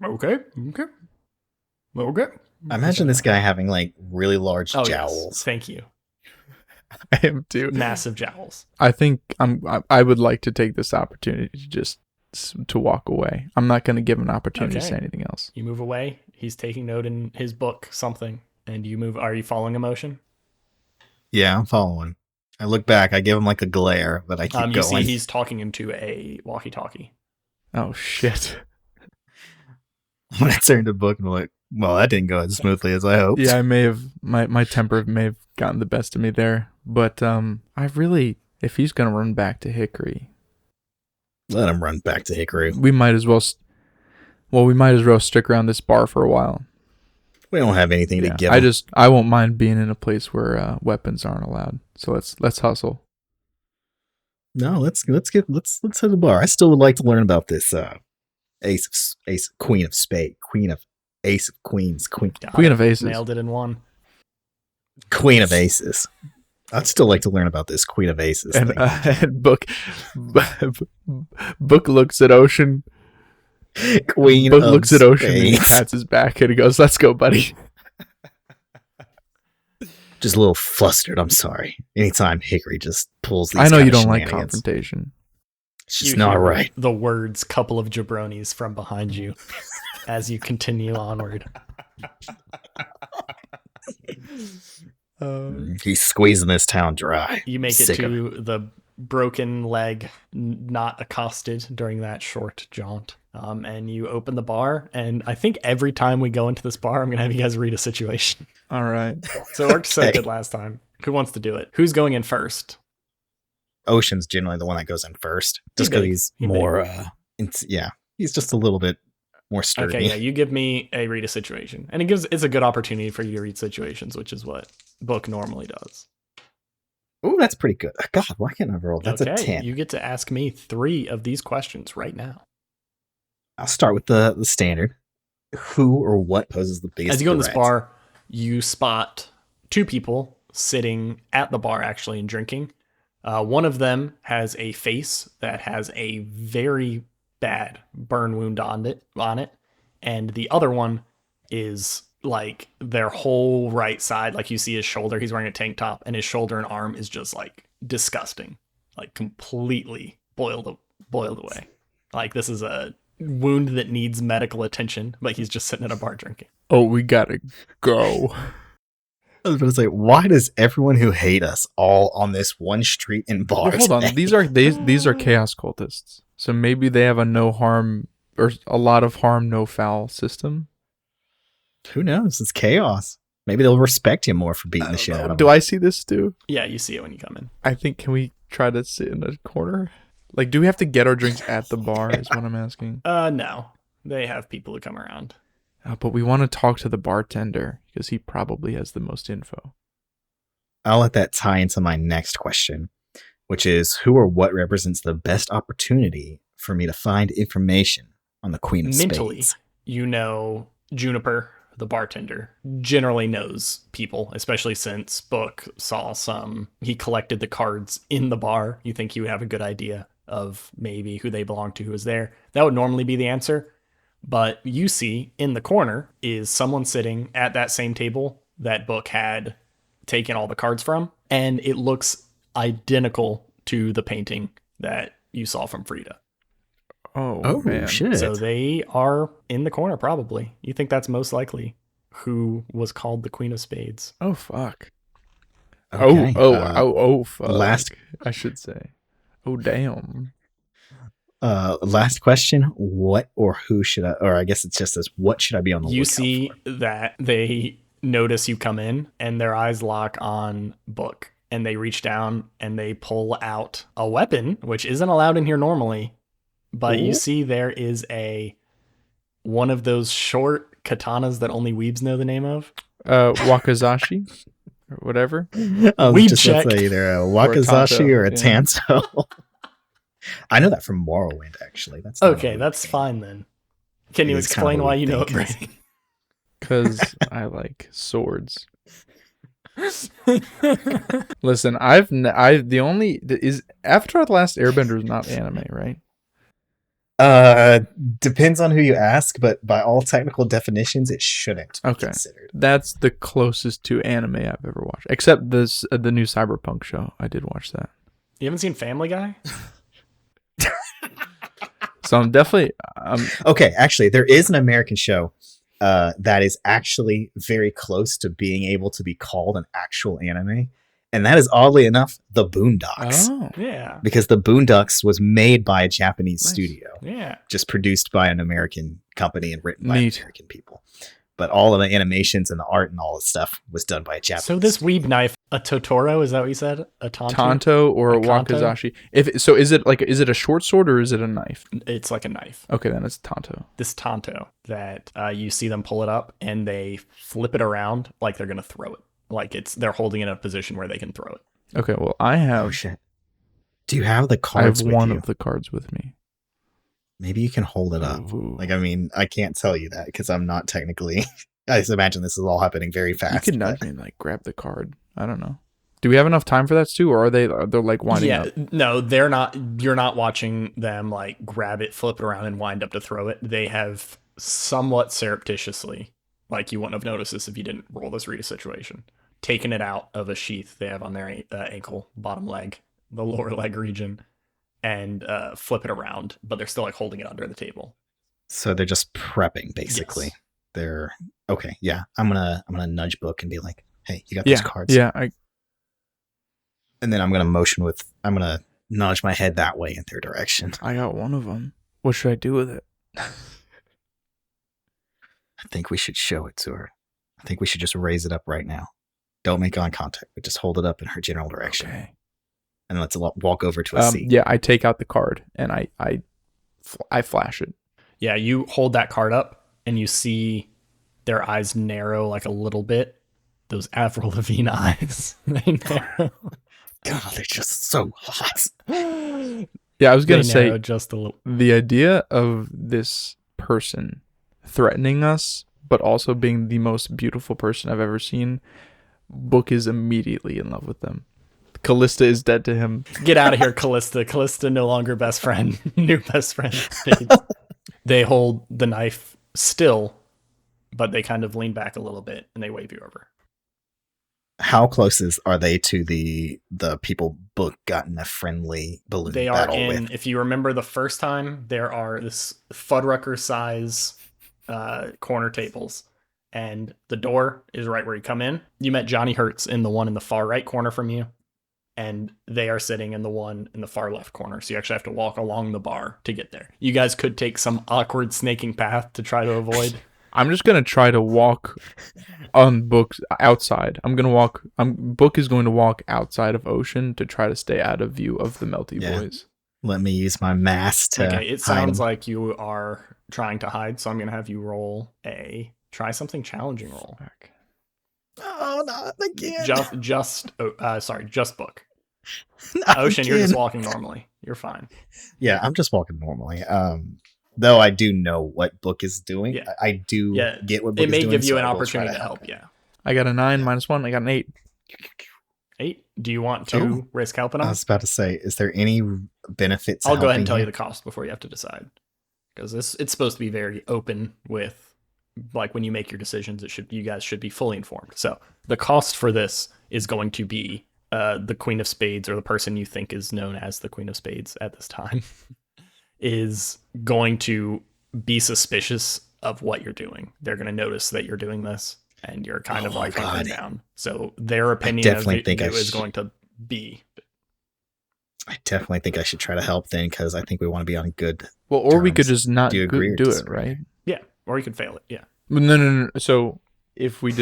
okay. I imagine this guy having like really large jowls. Yes. Thank you. I am too. Massive jowls. I think I would like to take this opportunity to just to walk away. I'm not going to give him an opportunity to say anything else. You move away. He's taking note in his book, something, and you move. Are you following a motion? Yeah, I'm following. I look back. I give him like a glare, but I keep You going. see he's talking into a walkie-talkie. Oh, shit. When I turned the book and I'm like, well, that didn't go as smoothly as I hoped. Yeah, I may have, my temper may have gotten the best of me there. But if he's going to run back to Hickory. Let him run back to Hickory. We might as well stick around this bar for a while. We don't have anything to give him. I won't mind being in a place where weapons aren't allowed. So let's hustle. No, let's hit the bar. I still would like to learn about this queen of spades, queen of ace of queens, queen of aces. Nailed it in one. Queen of aces. I'd still like to learn about this queen of aces. And Book looks at Ocean. Book looks at Ocean and he pats his back and he goes, "Let's go, buddy." Just a little flustered. I'm sorry. Anytime Hickory just pulls these I know kind you of don't like shenanigans, confrontation. it's just not right. The words "couple of jabronis" from behind you as you continue onward. He's squeezing this town dry. You make it to the Broken Leg, not accosted during that short jaunt. And you open the bar, and I think every time we go into this bar, I'm going to have you guys read a situation. All right. So it worked so good last time. Who wants to do it? Who's going in first? Ocean's generally the one that goes in first, just because he's more, he's just a little bit more sturdy. Okay, yeah, you give me a read a situation. And it's a good opportunity for you to read situations, which is what Book normally does. Oh, that's pretty good. God, why can't I roll? That's a 10. You get to ask me 3 of these questions right now. I'll start with the standard. Who or what poses the biggest As you go in this threat? bar, you spot two people sitting at the bar actually and drinking. One of them has a face that has a very bad burn wound on it, and the other one is like their whole right side. Like you see his shoulder, he's wearing a tank top, and his shoulder and arm is just like disgusting, like completely boiled away. Like this is a wound that needs medical attention, but he's just sitting at a bar drinking. Oh, we gotta go. I was going to say, why does everyone who hate us all on this one street in bars? Well, hold on. These are chaos cultists. So maybe they have a no harm or a lot of harm, no foul system. Who knows? It's chaos. Maybe they'll respect him more for beating the shit out of him. Do I see this too? Yeah, you see it when you come in. I think, can we try to sit in a corner? Like, do we have to get our drinks at the bar is what I'm asking. No. They have people who come around. But we want to talk to the bartender because he probably has the most info. I'll let that tie into my next question, which is who or what represents the best opportunity for me to find information on the Queen of Mentally, Spades? you know, Juniper, the bartender, generally knows people, especially since Book saw some. He collected the cards in the bar. You think he would have a good idea of maybe who they belong to, who is there. That would normally be the answer. But you see in the corner is someone sitting at that same table that Book had taken all the cards from, and it looks identical to the painting that you saw from Frida. Oh man. Shit. So they are in the corner, probably. You think that's most likely who was called the Queen of Spades. Oh fuck. Okay, Oh fuck. last- I should say. Oh damn. Last question. What or who should I, or I guess it's just as what should I be on the You lookout see for? that they notice you come in and their eyes lock on Book, and they reach down and they pull out a weapon, which isn't allowed in here normally. But you Ooh. see there is one of those short katanas that only weebs know the name of. Wakazashi or whatever. I was Weed just about to check. say either a Wakazashi Tanto, or a yeah. Tanto. I know that from Morrowind, actually. That's not a Okay, weed that's thing. fine then. Can you It is kind of explain a why weed you know it, thing, 'cause- Brady? Because I like swords. Listen, the only is Avatar: The Last Airbender is not anime, right? Depends on who you ask, but by all technical definitions, it shouldn't be Okay. considered. That's the closest to anime I've ever watched, except this the new Cyberpunk show. I did watch that, You haven't seen Family Guy? so I'm definitely Okay, actually, there is an American show that is actually very close to being able to be called an actual anime, and that is oddly enough The Boondocks. oh Yeah. Because The Boondocks was made by a Japanese Nice. studio, Yeah. just produced by an American company and written by Neat. American people. But all of the animations and the art and all the stuff was done by a Japanese. So this studio. weeb knife, a Totoro, is that what you said? A Tonto? Tanto or A Kanto? Wakazashi. Is it a short sword or is it a knife? It's like a knife. Okay, then it's Tanto. This Tonto that you see them pull it up and they flip it around like they're going to throw it. Like they're holding it in a position where they can throw it. Okay, well I have Oh shit! Do you have the I have cards with one you? of the cards with me. Maybe you can hold it up. Ooh. Like, I mean, I can't tell you that because I'm not technically. I just imagine this is all happening very You fast. could nudge me and like grab the card. I don't know. Do we have enough time for that too, or they're like winding yeah, up? no, they're not. You're not watching them like grab it, flip it around, and wind up to throw it. They have somewhat surreptitiously, like you wouldn't have noticed this if you didn't roll this read a situation, taken it out of a sheath they have on their ankle, bottom leg, the lower leg region, and flip it around. But they're still like holding it under the table. So they're just prepping, basically. Yes. They're okay. Yeah, I'm gonna nudge Book and be like, "Hey, you got those cards?" Yeah, And then I'm gonna nudge my head that way in their direction. I got one of them. What should I do with it? I think we should show it to her. I think we should just raise it up right now. Don't make eye contact, but just hold it up in her general direction, Okay. and let's walk over to a seat. Yeah, I take out the card and I flash it. Yeah, you hold that card up and you see their eyes narrow like a little bit. Those Avril Lavigne eyes. They narrow. God, they're just so hot. Yeah, I was gonna They say narrow just a little. the idea of this person threatening us but also being the most beautiful person I've ever seen, Book is immediately in love with them. Callista is dead to him. Get out of here, Callista. Callista no longer best friend. New best friend. They hold the knife still, but they kind of lean back a little bit and they wave you over. How close are they to the people Book got in a friendly balloon They are battle in, with? if you remember the first time, there are this Fuddrucker size corner tables. And the door is right where you come in. You met Johnny Hertz in the one in the far right corner from you. And they are sitting in the one in the far left corner. So you actually have to walk along the bar to get there. You guys could take some awkward snaking path to try to avoid. I'm just gonna try to walk on Book's outside. Book is going to walk outside of Ocean to try to stay out of view of the Melty Boys. Let me use my mask to Okay, it hide sounds 'em. like you are trying to hide, so I'm going to have you roll try something challenging roll. Oh, not again. Just Book. Not Ocean, you're again. just walking normally. You're fine. Yeah, I'm just walking normally. Though I do know what Book is doing. Yeah. I do get what Book It is may doing. give you so an I will try opportunity to help, him. yeah. I got a 9 -1. I got an 8. 8. Do you want to risk helping I him? was about to say, is there any benefit to I'll go ahead and helping tell you him? the cost before you have to decide. Because it's supposed to be very open with, like, when you make your decisions, you guys should be fully informed. So the cost for this is going to be the Queen of Spades, or the person you think is known as the Queen of Spades at this time, is going to be suspicious of what you're doing. They're going to notice that you're doing this, and you're kind of like hunkered down. So their opinion of you is going to be. I definitely think I should try to help then, because I think we want to be on good. Well, or we could terms. just not Do you do agree or it, disagree? right? Yeah, or you could fail it. Yeah. No. So if we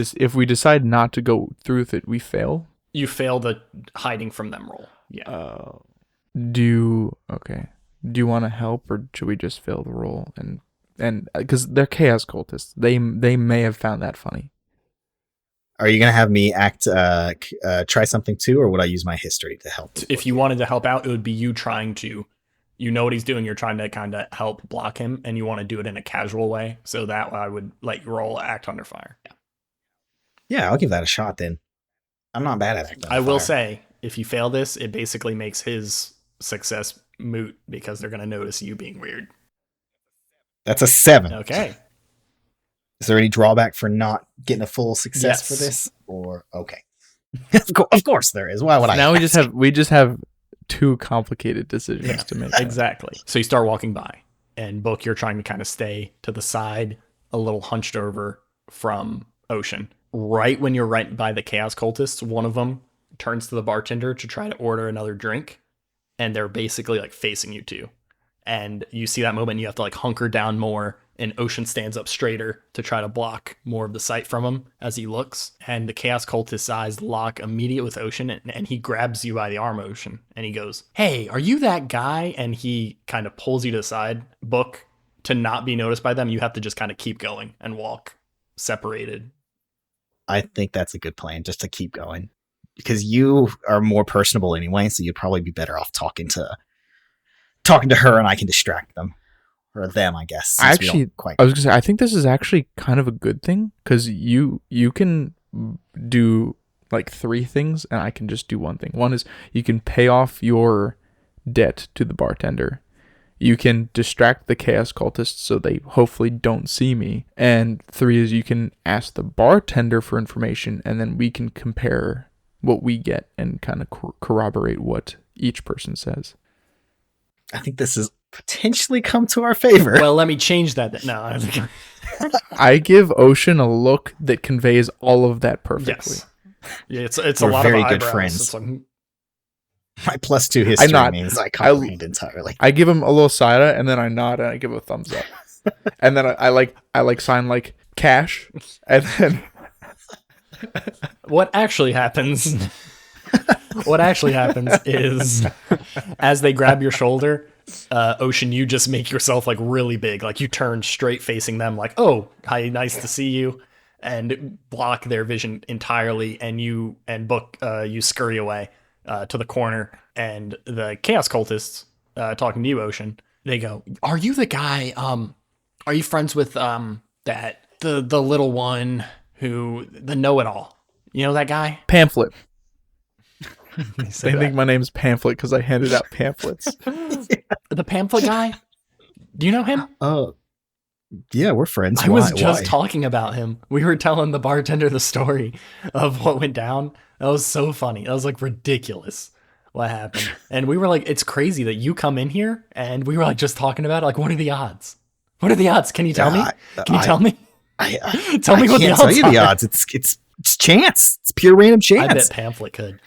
decide not to go through with it, we fail. You fail the hiding from them roll. Yeah. Do you want to help, or should we just fail the roll and because they're chaos cultists, they may have found that funny. Are you gonna have me act try something too, or would I use my history to help? If you wanted to help out, it would be you trying to, you know what he's doing, you're trying to kind of help block him, and you want to do it in a casual way. So that I would let you roll act under fire. Yeah, I'll give that a shot then. I'm not bad at acting. I will say, if you fail this, it basically makes his success moot because they're going to notice you being weird. That's a 7. Okay. Is there any drawback for not getting a full success Yes. for this? Or okay, of course there is. Why would I? Now ask? we just have 2 complicated decisions to make. Exactly. So you start walking by, and Book, you're trying to kind of stay to the side, a little hunched over from Ocean. Right when you're right by the Chaos Cultists, one of them turns to the bartender to try to order another drink, and they're basically like facing you two. And you see that moment, you have to like hunker down more, and Ocean stands up straighter to try to block more of the sight from him as he looks. And the Chaos Cultist's eyes lock immediate with Ocean, and he grabs you by the arm, Ocean, and he goes, "Hey, are you that guy?" And he kind of pulls you to the side. Book, to not be noticed by them, you have to just kind of keep going and walk separated. I think that's a good plan, just to keep going, because you are more personable anyway, so you'd probably be better off talking to her, and I can distract them or them, I guess. since we Actually, don't quite. I was gonna say, I think this is actually kind of a good thing, because you can do like 3 things, and I can just do 1 thing. One is you can pay off your debt to the bartender. You can distract the chaos cultists so they hopefully don't see me. And 3 is you can ask the bartender for information, and then we can compare what we get and kind of corroborate what each person says. I think this has potentially come to our favor. Well, let me change that. No, I think I give Ocean a look that conveys all of that perfectly. yes. Yeah, it's a We're lot very of good eyebrows. friends. It's like, My +2 history nod. means I comprehend entirely. I give him a little side eye, and then I nod and I give a thumbs up. And then I sign like cash, and then what actually happens is as they grab your shoulder, Ocean, you just make yourself like really big, like you turn straight facing them, like, "Oh, hi, nice to see you," and block their vision entirely. And you and Book, you scurry away to the corner, and the Chaos Cultists, talking to you, Ocean, they go, "Are you the guy? Are you friends with that the little one who the know-it-all. You know that guy? Pamphlet. They say They that. think my name's Pamphlet because I handed out pamphlets. The pamphlet guy. Do you know him? Oh, yeah, we're friends. I was Why? just Why? talking about him. We were telling the bartender the story of what went down. That was so funny. That was like ridiculous what happened. And we were like, it's crazy that you come in here and we were like just talking about it. Like, what are the odds? What are the odds? Can you tell me? Can you tell me? Tell me I what the can't odds tell you the are. odds. It's chance. It's pure random I bet chance. Pamphlet could.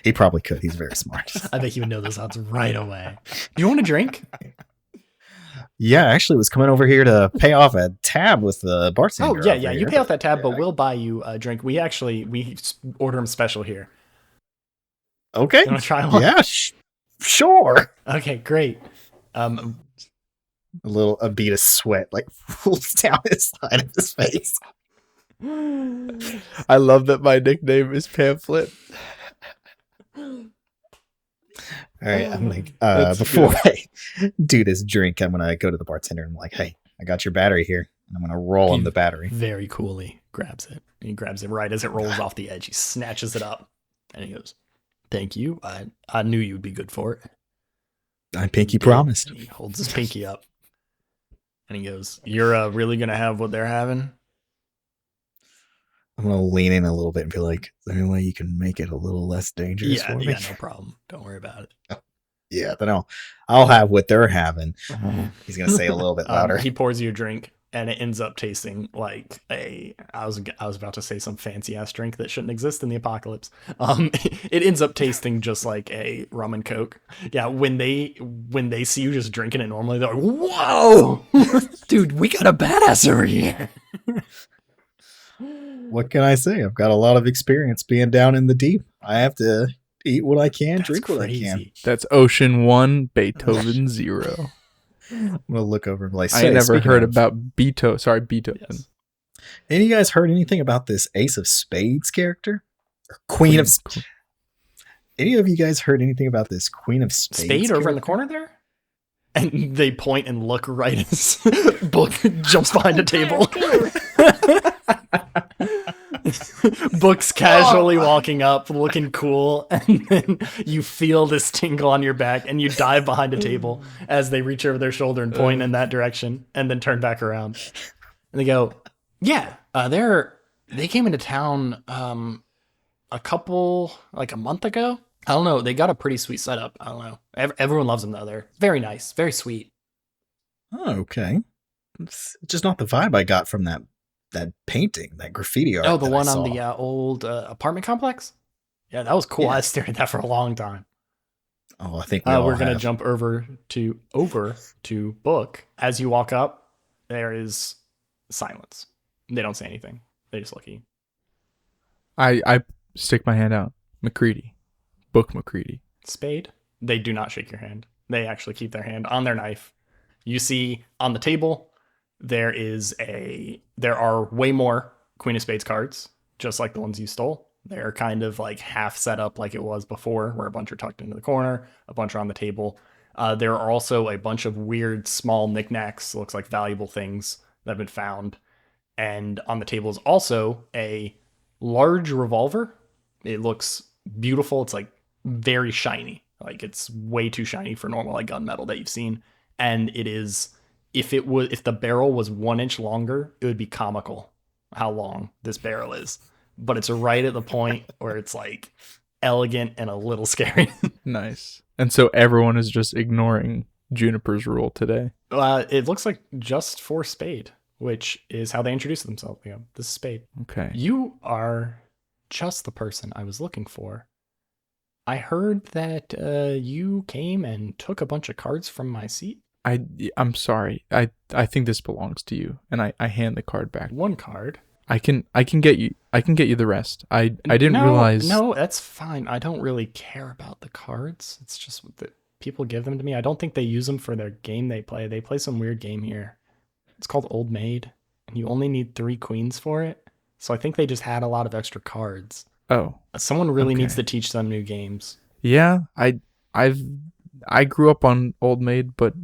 He probably could. He's very smart. I bet he would know those odds right away. Do you want a drink? Yeah, I actually was coming over here to pay off a tab with the bartender. Oh, yeah, over yeah. You here, pay off that tab, but we'll buy you a drink. We order them special here. Okay. You want to try one? Yeah, sure. Okay, great. A bead of sweat like rolls down his side of his face. I love that my nickname is Pamphlet. All right, I'm like, That's before good. I do this drink, I'm gonna go to the bartender and I'm like, hey, I got your battery here. And I'm gonna roll him the battery. Very coolly grabs it. He grabs it right as it rolls off the edge. He snatches it up and he goes, "Thank you. I knew you'd be good for it." I pinky promised. And he holds his pinky up and he goes, "You're really gonna have what they're having?" I'm gonna lean in a little bit and be like, is there any way you can make it a little less dangerous Yeah, for me? yeah, no problem. Don't worry about it. Yeah, then I'll have what they're having. He's gonna say a little bit louder. He pours you a drink, and it ends up tasting like I was about to say some fancy ass drink that shouldn't exist in the apocalypse. It ends up tasting just like a rum and coke. Yeah, when they see you just drinking it normally, they're like, "Whoa, dude, we got a badass over here." What can I say? I've got a lot of experience being down in the deep. I have to eat what I can, That's drink what I can. crazy. That's Ocean 1, Beethoven 0. I'm gonna look over and be like, I say, never speaking heard of- about Beethoven. Yes. Any of you guys heard anything about this Ace of Spades character? Or Queen of Any of you guys heard anything about this Queen of Spades? Spade over in the character? corner there? And they point and look right as Book jumps behind a table. Book's casually walking up, looking cool, and then you feel this tingle on your back, and you dive behind a table as they reach over their shoulder and point in that direction, and then turn back around. And they go, "Yeah, they came into town a month ago. I don't know. They got a pretty sweet setup. I don't know. Everyone loves them though. They're very nice, very sweet." Oh, okay. It's just not the vibe I got from that painting, that graffiti art. Oh, the that I one on saw. the old apartment complex? Yeah, that was cool. Yeah. I stared at that for a long time. Oh, I think We're going going to to jump over to Book. As you walk up, there is silence. They don't say anything. They just look at you. I stick my hand out. McCready. Book McCready. Spade. They do not shake your hand. They actually keep their hand on their knife. You see on the table, there are way more Queen of Spades cards, just like the ones you stole. They're kind of like half set up like it was before, where a bunch are tucked into the corner, a bunch are on the table. There are also a bunch of weird small knickknacks, looks like valuable things that have been found. And on the table is also a large revolver. It looks beautiful. It's like very shiny. Like it's way too shiny for normal like gunmetal that you've seen. And it is, if the barrel was 1 inch longer, it would be comical how long this barrel is. But it's right at the point where it's like elegant and a little scary. Nice. And so everyone is just ignoring Juniper's rule today. It looks like just for Spade, which is how they introduce themselves. You know, this is Spade. Okay. You are just the person I was looking for. I heard that you came and took a bunch of cards from my seat. I'm sorry. I think this belongs to you, and I hand the card back. One card. I can get you the rest. I didn't realize. No, that's fine. I don't really care about the cards. It's just that people give them to me. I don't think they use them for their game they play. They play some weird game here. It's called Old Maid, and you only need 3 queens for it. So I think they just had a lot of extra cards. Oh. Someone really Okay. needs to teach them new games. Yeah, I grew up on Old Maid, but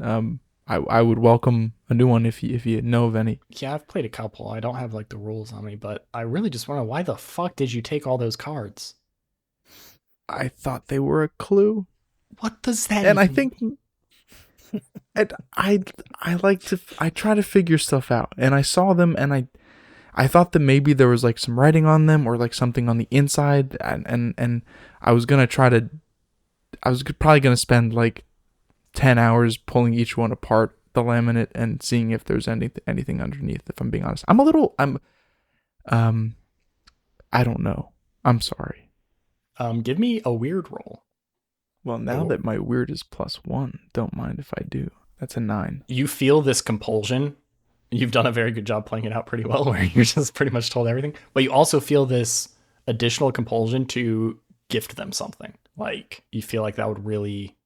I would welcome a new one if you know of any. Yeah, I've played a couple. I don't have like the rules on me, but I really just want to know, why the fuck did you take all those cards? I thought they were a clue, What does that and I even think and I try to figure stuff out, and I saw them, and I thought that maybe there was like some writing on them or like something on the inside, and I was probably gonna spend like 10 hours pulling each one apart, the laminate, and seeing if there's anything underneath. If I'm being honest, I don't know. I'm sorry. give me a weird roll. Well, now that my weird is +1, don't mind if I do. That's a 9. You feel this compulsion. You've done a very good job playing it out pretty well, where you're just pretty much told everything. But you also feel this additional compulsion to gift them something. Like, you feel like that would really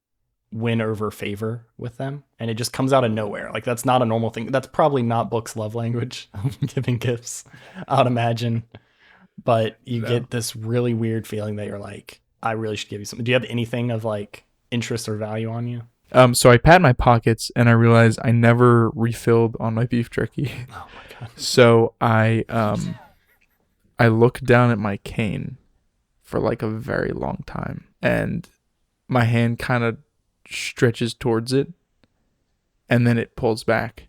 win over favor with them. And it just comes out of nowhere. Like, that's not a normal thing. That's probably not Book's love language, giving gifts, I would imagine. But you get this really weird feeling that you're like, I really should give you something. Do you have anything of like interest or value on you? So I pat my pockets and I realize I never refilled on my beef jerky. Oh my god. So I look down at my cane for like a very long time, and my hand kind of stretches towards it, and then it pulls back,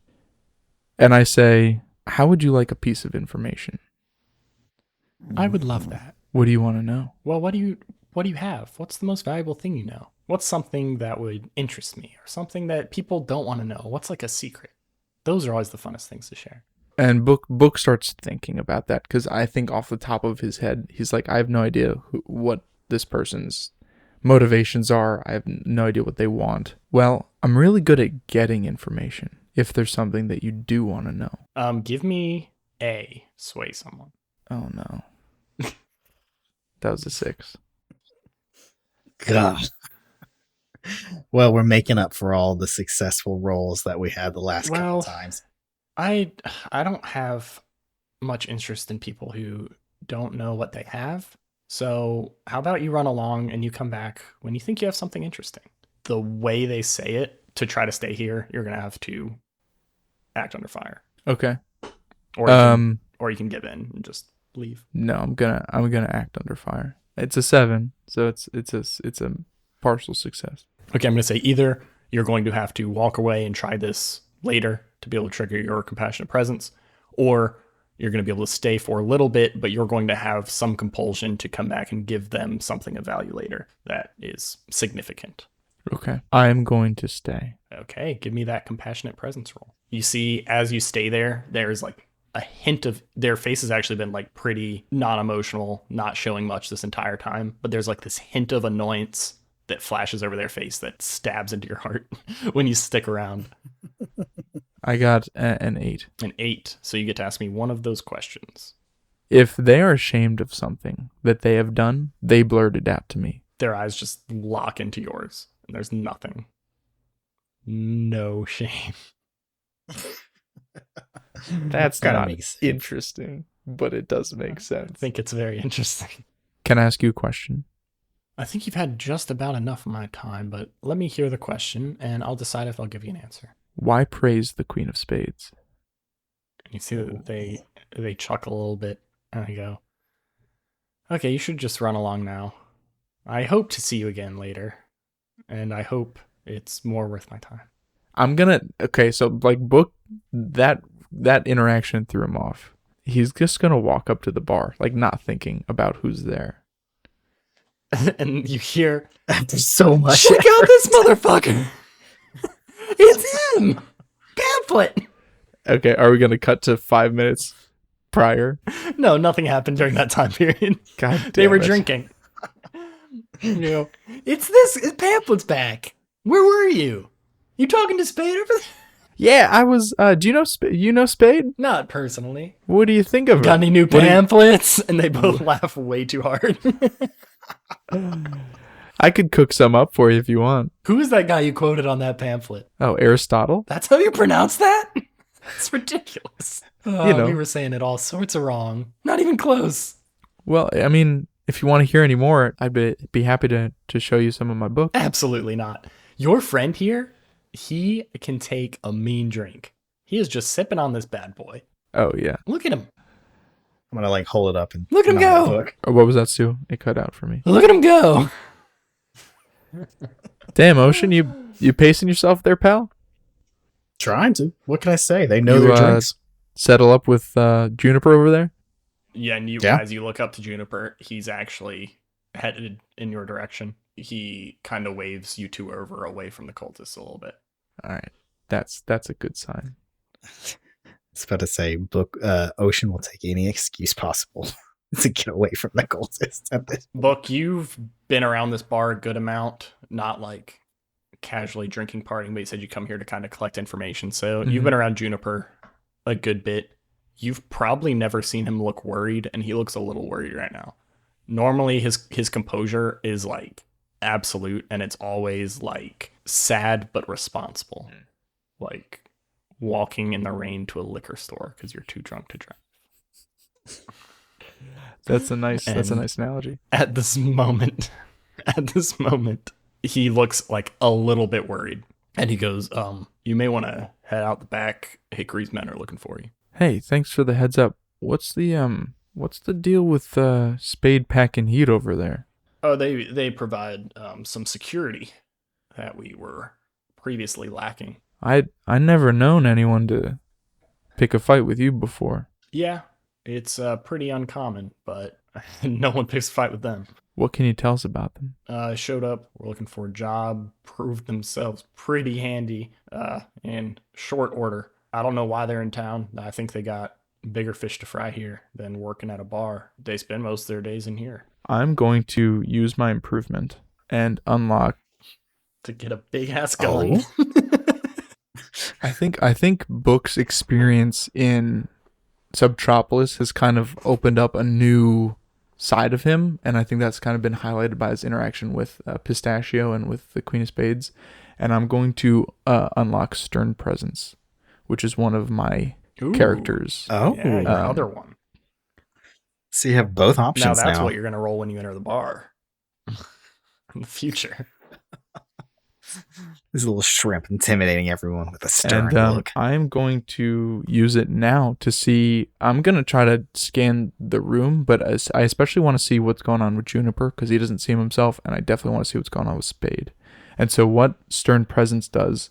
and I say, "How would you like a piece of information?" I would love that. What do you want to know? Well, what do you have? What's the most valuable thing you know? What's something that would interest me, or something that people don't want to know? What's like a secret? Those are always the funnest things to share. And Book starts thinking about that, because I think off the top of his head, he's like, I have no idea what this person's motivations are. I have no idea what they want. Well, I'm really good at getting information if there's something that you do want to know. Give me a sway someone. Oh no. That was a 6. God. Well, we're making up for all the successful rolls that we had the last couple times. I don't have much interest in people who don't know what they have. So how about you run along and you come back when you think you have something interesting? The way they say it, to try to stay here, you're gonna have to act under fire. Okay. Or you can give in and just leave. No, I'm gonna act under fire. It's a 7, so it's a partial success. Okay, I'm gonna say either you're going to have to walk away and try this later to be able to trigger your compassionate presence, or you're going to be able to stay for a little bit, but you're going to have some compulsion to come back and give them something of value later that is significant. Okay. I'm going to stay. Okay, give me that compassionate presence roll. You see, as you stay there, there's like a hint of, their face has actually been like pretty non-emotional, not showing much this entire time, but there's like this hint of annoyance that flashes over their face that stabs into your heart when you stick around. I got an 8. An 8. So you get to ask me one of those questions. If they are ashamed of something that they have done, they blurt it out to me. Their eyes just lock into yours, and there's nothing. No shame. That's Kinda not makes sense. interesting, but it does make I sense. think it's very interesting. Can I ask you a question? I think you've had just about enough of my time, but let me hear the question, and I'll decide if I'll give you an answer. Why praise the Queen of Spades? You see that they chuckle a little bit, and I go, okay, you should just run along now. I hope to see you again later, and I hope it's more worth my time. Okay, so like Book, that interaction threw him off. He's just gonna walk up to the bar, like not thinking about who's there. And you hear, After so much. check out this motherfucker! It's him! Pamphlet! Okay, are we gonna cut to 5 minutes prior? No, nothing happened during that time period. God They damn were it. drinking. It's Pamphlet's back. Where were you? You talking to Spade over there? Yeah, I was. Do you know Spade? Not personally. What do you think of Got him? any new What do you- pamphlets? And they both laugh way too hard. I could cook some up for you if you want. Who is that guy you quoted on that pamphlet? Oh, Aristotle? That's how you pronounce that? It's ridiculous. Oh, You know. We were saying it all sorts of wrong. Not even close. Well, I mean, if you want to hear any more, I'd be happy to show you some of my books. Absolutely not. Your friend here, He can take a mean drink. He is just sipping on this bad boy. Oh, yeah. Look at him. I'm gonna like hold it up and Look at him not go. look. Oh, what was that, Stu? It cut out for me. Look at him go. Damn, Ocean, you pacing yourself there, pal? Trying to. What can I say? They know You, their drinks. Settle up with Juniper over there? Yeah, and Yeah. as you look up to Juniper, he's actually headed in your direction. He kind of waves you two over away from the cultists a little bit. All right. That's a good sign. I was about to say, Ocean will take any excuse possible to get away from the cultists at this. Book, you've been around this bar a good amount, not like casually drinking, partying, but you said you come here to kind of collect information. So you've been around Juniper a good bit. You've probably never seen him look worried, and he looks a little worried right now. Normally his composure is like absolute, and it's always like sad but responsible. Like walking in the rain to a liquor store because you're too drunk to drive. That's a nice And analogy. At this moment, he looks like a little bit worried. And he goes, you may want to head out the back. Hickory's men are looking for you. Hey, thanks for the heads up. What's the deal with Spade Pack and Heat over there? Oh, they provide some security that we were previously lacking. I never known anyone to pick a fight with you before. Yeah, it's pretty uncommon, but no one picks a fight with them. What can you tell us about them? Showed up, were looking for a job, proved themselves pretty handy in short order. I don't know why they're in town. I think they got bigger fish to fry here than working at a bar. They spend most of their days in here. I'm going to use my improvement and unlock. To get a big ass going. I think Book's experience in Subtropolis has kind of opened up a new side of him, and I think that's kind of been highlighted by his interaction with Pistachio and with the Queen of Spades. And I'm going to unlock Stern Presence, which is one of my characters. Oh, yeah, your other one. So you have both options now. That's what you're going to roll when you enter the bar in the future. This little shrimp intimidating everyone with a stern And look. I'm going to use it now to see. I'm going to try to scan the room, but I especially want to see what's going on with Juniper because he doesn't see him himself, and I definitely want to see what's going on with Spade. And so what Stern Presence does,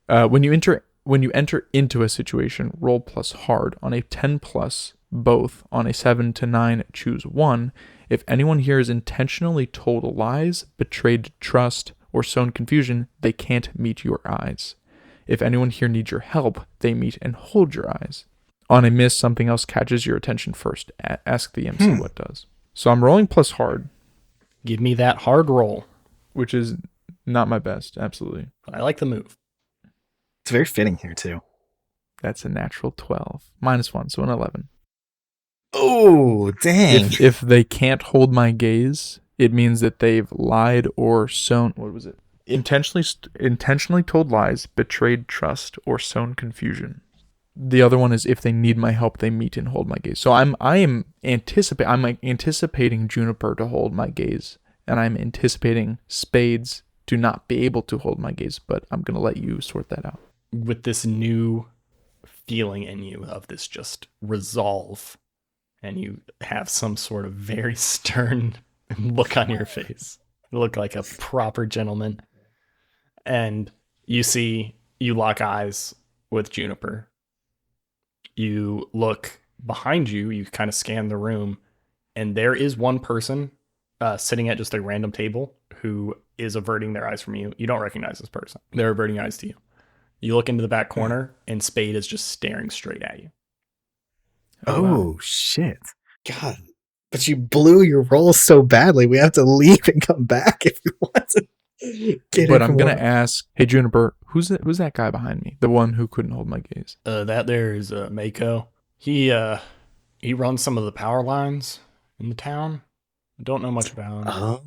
when you enter into a situation, roll plus hard. On a 10 plus, both. On a 7 to 9, choose 1. If anyone here is intentionally told lies, betrayed trust, or sown confusion, they can't meet your eyes. If anyone here needs your help, they meet and hold your eyes. On a miss, something else catches your attention first. Ask the MC what does. So I'm rolling plus hard. Give me that hard roll. Which is not my best, absolutely. But I like the move. It's very fitting here, too. That's a natural 12. -1, so an 11. Oh, dang. If they can't hold my gaze, it means that they've lied or sown, what was it? Intentionally told lies, betrayed trust, or sown confusion. The other one is if they need my help, they meet and hold my gaze. So I'm anticipating Juniper to hold my gaze, and I'm anticipating Spades to not be able to hold my gaze, but I'm going to let you sort that out. With this new feeling in you of this just resolve, and you have some sort of very stern look on your face. You look like a proper gentleman. And you lock eyes with Juniper. You look behind you, you kind of scan the room, and there is one person sitting at just a random table who is averting their eyes from you. You don't recognize this person. They're averting eyes to you. You look into the back corner, and Spade is just staring straight at you. Oh, shit. God. But you blew your roll so badly, we have to leave and come back if you want to get But I'm going to ask, hey, Juniper, who's that guy behind me? The one who couldn't hold my gaze. That there is Mako. He runs some of the power lines in the town. I don't know much about him.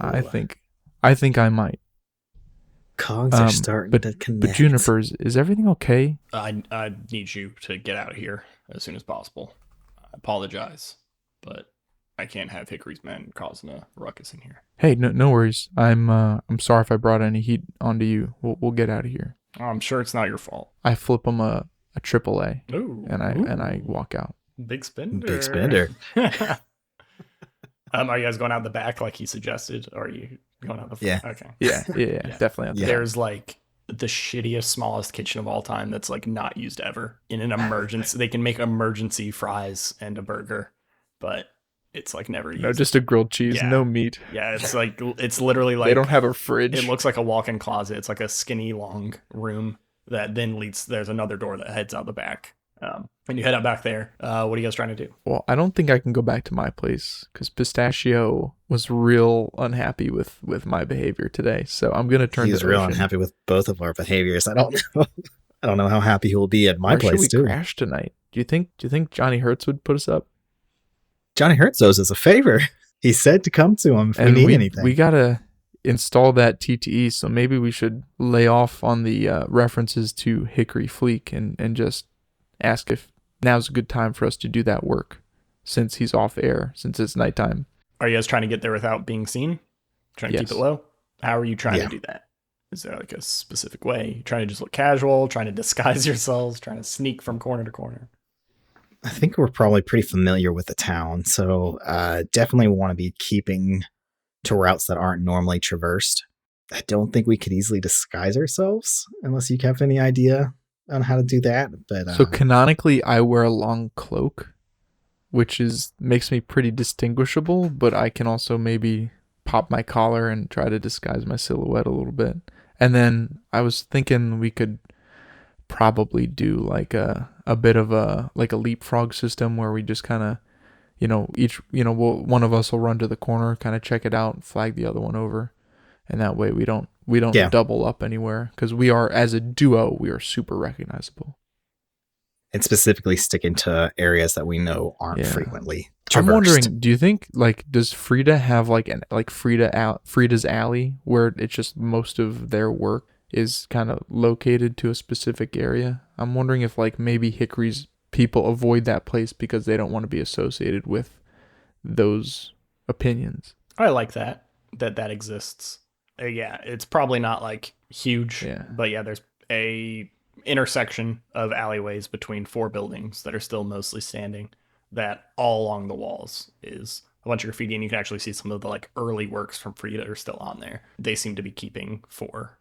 I think I might. Cogs are starting to connect. But Juniper, is everything okay? I need you to get out of here as soon as possible. I apologize, but I can't have Hickory's men causing a ruckus in here. Hey, no worries. I'm sorry if I brought any heat onto you. We'll get out of here. I'm sure it's not your fault. I flip him a AAA, Ooh, and I walk out. big spender. Big spender. Are you guys going out the back like he suggested, or are you going out the front? Yeah. Okay. Yeah, definitely out Yeah. there. There's like the shittiest, smallest kitchen of all time that's like not used ever. In an emergency, they can make emergency fries and a burger, but it's like never used. No, just a grilled cheese, Yeah. no meat. Yeah, it's like it's literally like They don't have a fridge. it looks like a walk-in closet. It's like a skinny, long room that then leads. There's another door that heads out the back. When you head out back there, what are you guys trying to do? Well, I don't think I can go back to my place because Pistachio was real unhappy with my behavior today. So I'm gonna turn. He's to real Ocean. unhappy with both of our behaviors. I don't know. I don't know how happy he will be at my Where should place we too. crash tonight? Do you think Johnny Hertz would put us up? Johnny Hertz owes us a favor. He said to come to him if we need anything. We gotta install that TTE, so maybe we should lay off on the references to Hickory Fleek and just ask if now's a good time for us to do that work, since he's off air, since it's nighttime. Are you guys trying to get there without being seen? Trying to keep Yes. it low? How are you trying Yeah. to do that? Is there like a specific way? You trying to just look casual, trying to disguise yourselves, trying to sneak from corner to corner? I think we're probably pretty familiar with the town, so definitely want to be keeping to routes that aren't normally traversed. I don't think we could easily disguise ourselves unless you have any idea on how to do that. But So canonically, I wear a long cloak, which makes me pretty distinguishable, but I can also maybe pop my collar and try to disguise my silhouette a little bit. And then I was thinking we could probably do like a bit of a leapfrog system where we just kind of, one of us will run to the corner, kind of check it out, flag the other one over, and that way we don't double up anywhere, because we are, as a duo, we are super recognizable. and specifically sticking to areas that we know aren't frequently traversed. I'm wondering, do you think, like, does Frida have Frida's Alley, where it's just most of their work is kind of located to a specific area? I'm wondering if, like, maybe Hickory's people avoid that place because they don't want to be associated with those opinions. I like that exists. Yeah, it's probably not like huge, but yeah, there's a intersection of alleyways between 4 buildings that are still mostly standing, that all along the walls is a bunch of graffiti, and you can actually see some of the like early works from Frida are still on there. They seem to be keeping for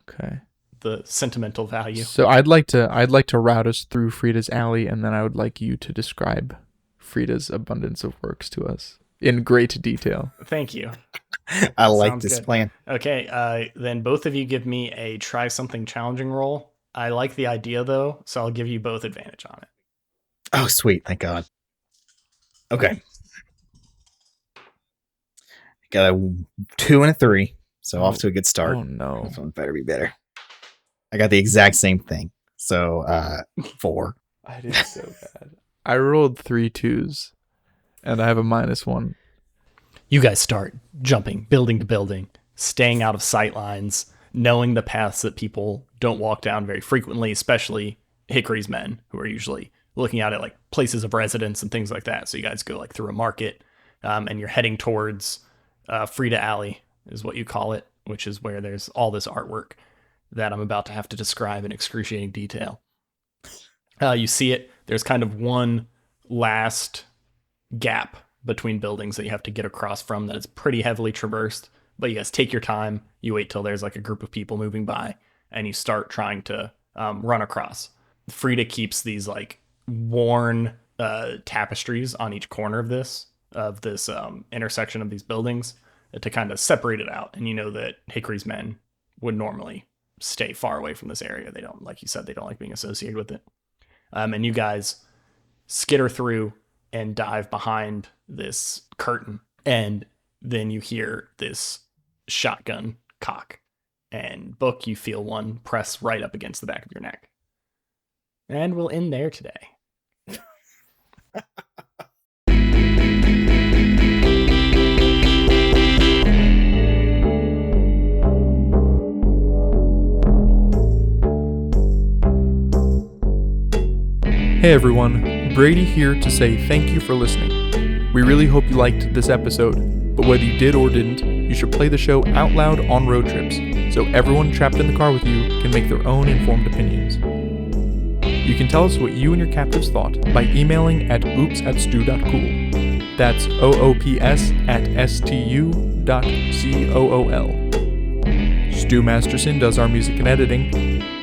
the sentimental value. So I'd like to route us through Frida's Alley, and then I would like you to describe Frida's abundance of works to us in great detail. Thank you. I like Sounds this good. plan. Okay, then both of you give me a try something challenging roll. I like the idea though, so I'll give you both advantage on it. Oh, sweet. Thank God. Okay. Got a 2 and a 3, so off to a good start. Oh no. This one better be better. I got the exact same thing. So 4. I did so bad. I rolled 3 2s, and I have a -1. You guys start jumping building to building, staying out of sight lines, knowing the paths that people don't walk down very frequently, especially Hickory's men, who are usually looking out at like places of residence and things like that. So you guys go like through a market, and you're heading towards Frida Alley is what you call it, which is where there's all this artwork that I'm about to have to describe in excruciating detail. You see it. There's kind of one last gap between buildings that you have to get across from that is pretty heavily traversed, but you guys take your time. You wait till there's like a group of people moving by, and you start trying to run across. Frida keeps these like worn tapestries on each corner of this intersection of these buildings to kind of separate it out. And you know that Hickory's men would normally stay far away from this area. They don't, like you said, they don't like being associated with it. And you guys skitter through and dive behind this curtain, and then you hear this shotgun cock, and Book, you feel one press right up against the back of your neck. And we'll end there today. Hey everyone, Brady here to say thank you for listening. We really hope you liked this episode, but whether you did or didn't, you should play the show out loud on road trips, so everyone trapped in the car with you can make their own informed opinions. You can tell us what you and your captives thought by emailing at oops@stu.cool. That's oops@stu.cool. Stu Masterson does our music and editing,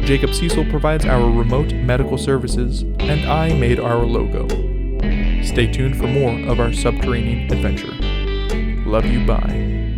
Jacob Cecil provides our remote medical services, and I made our logo. Stay tuned for more of our subterranean adventure. Love you, bye.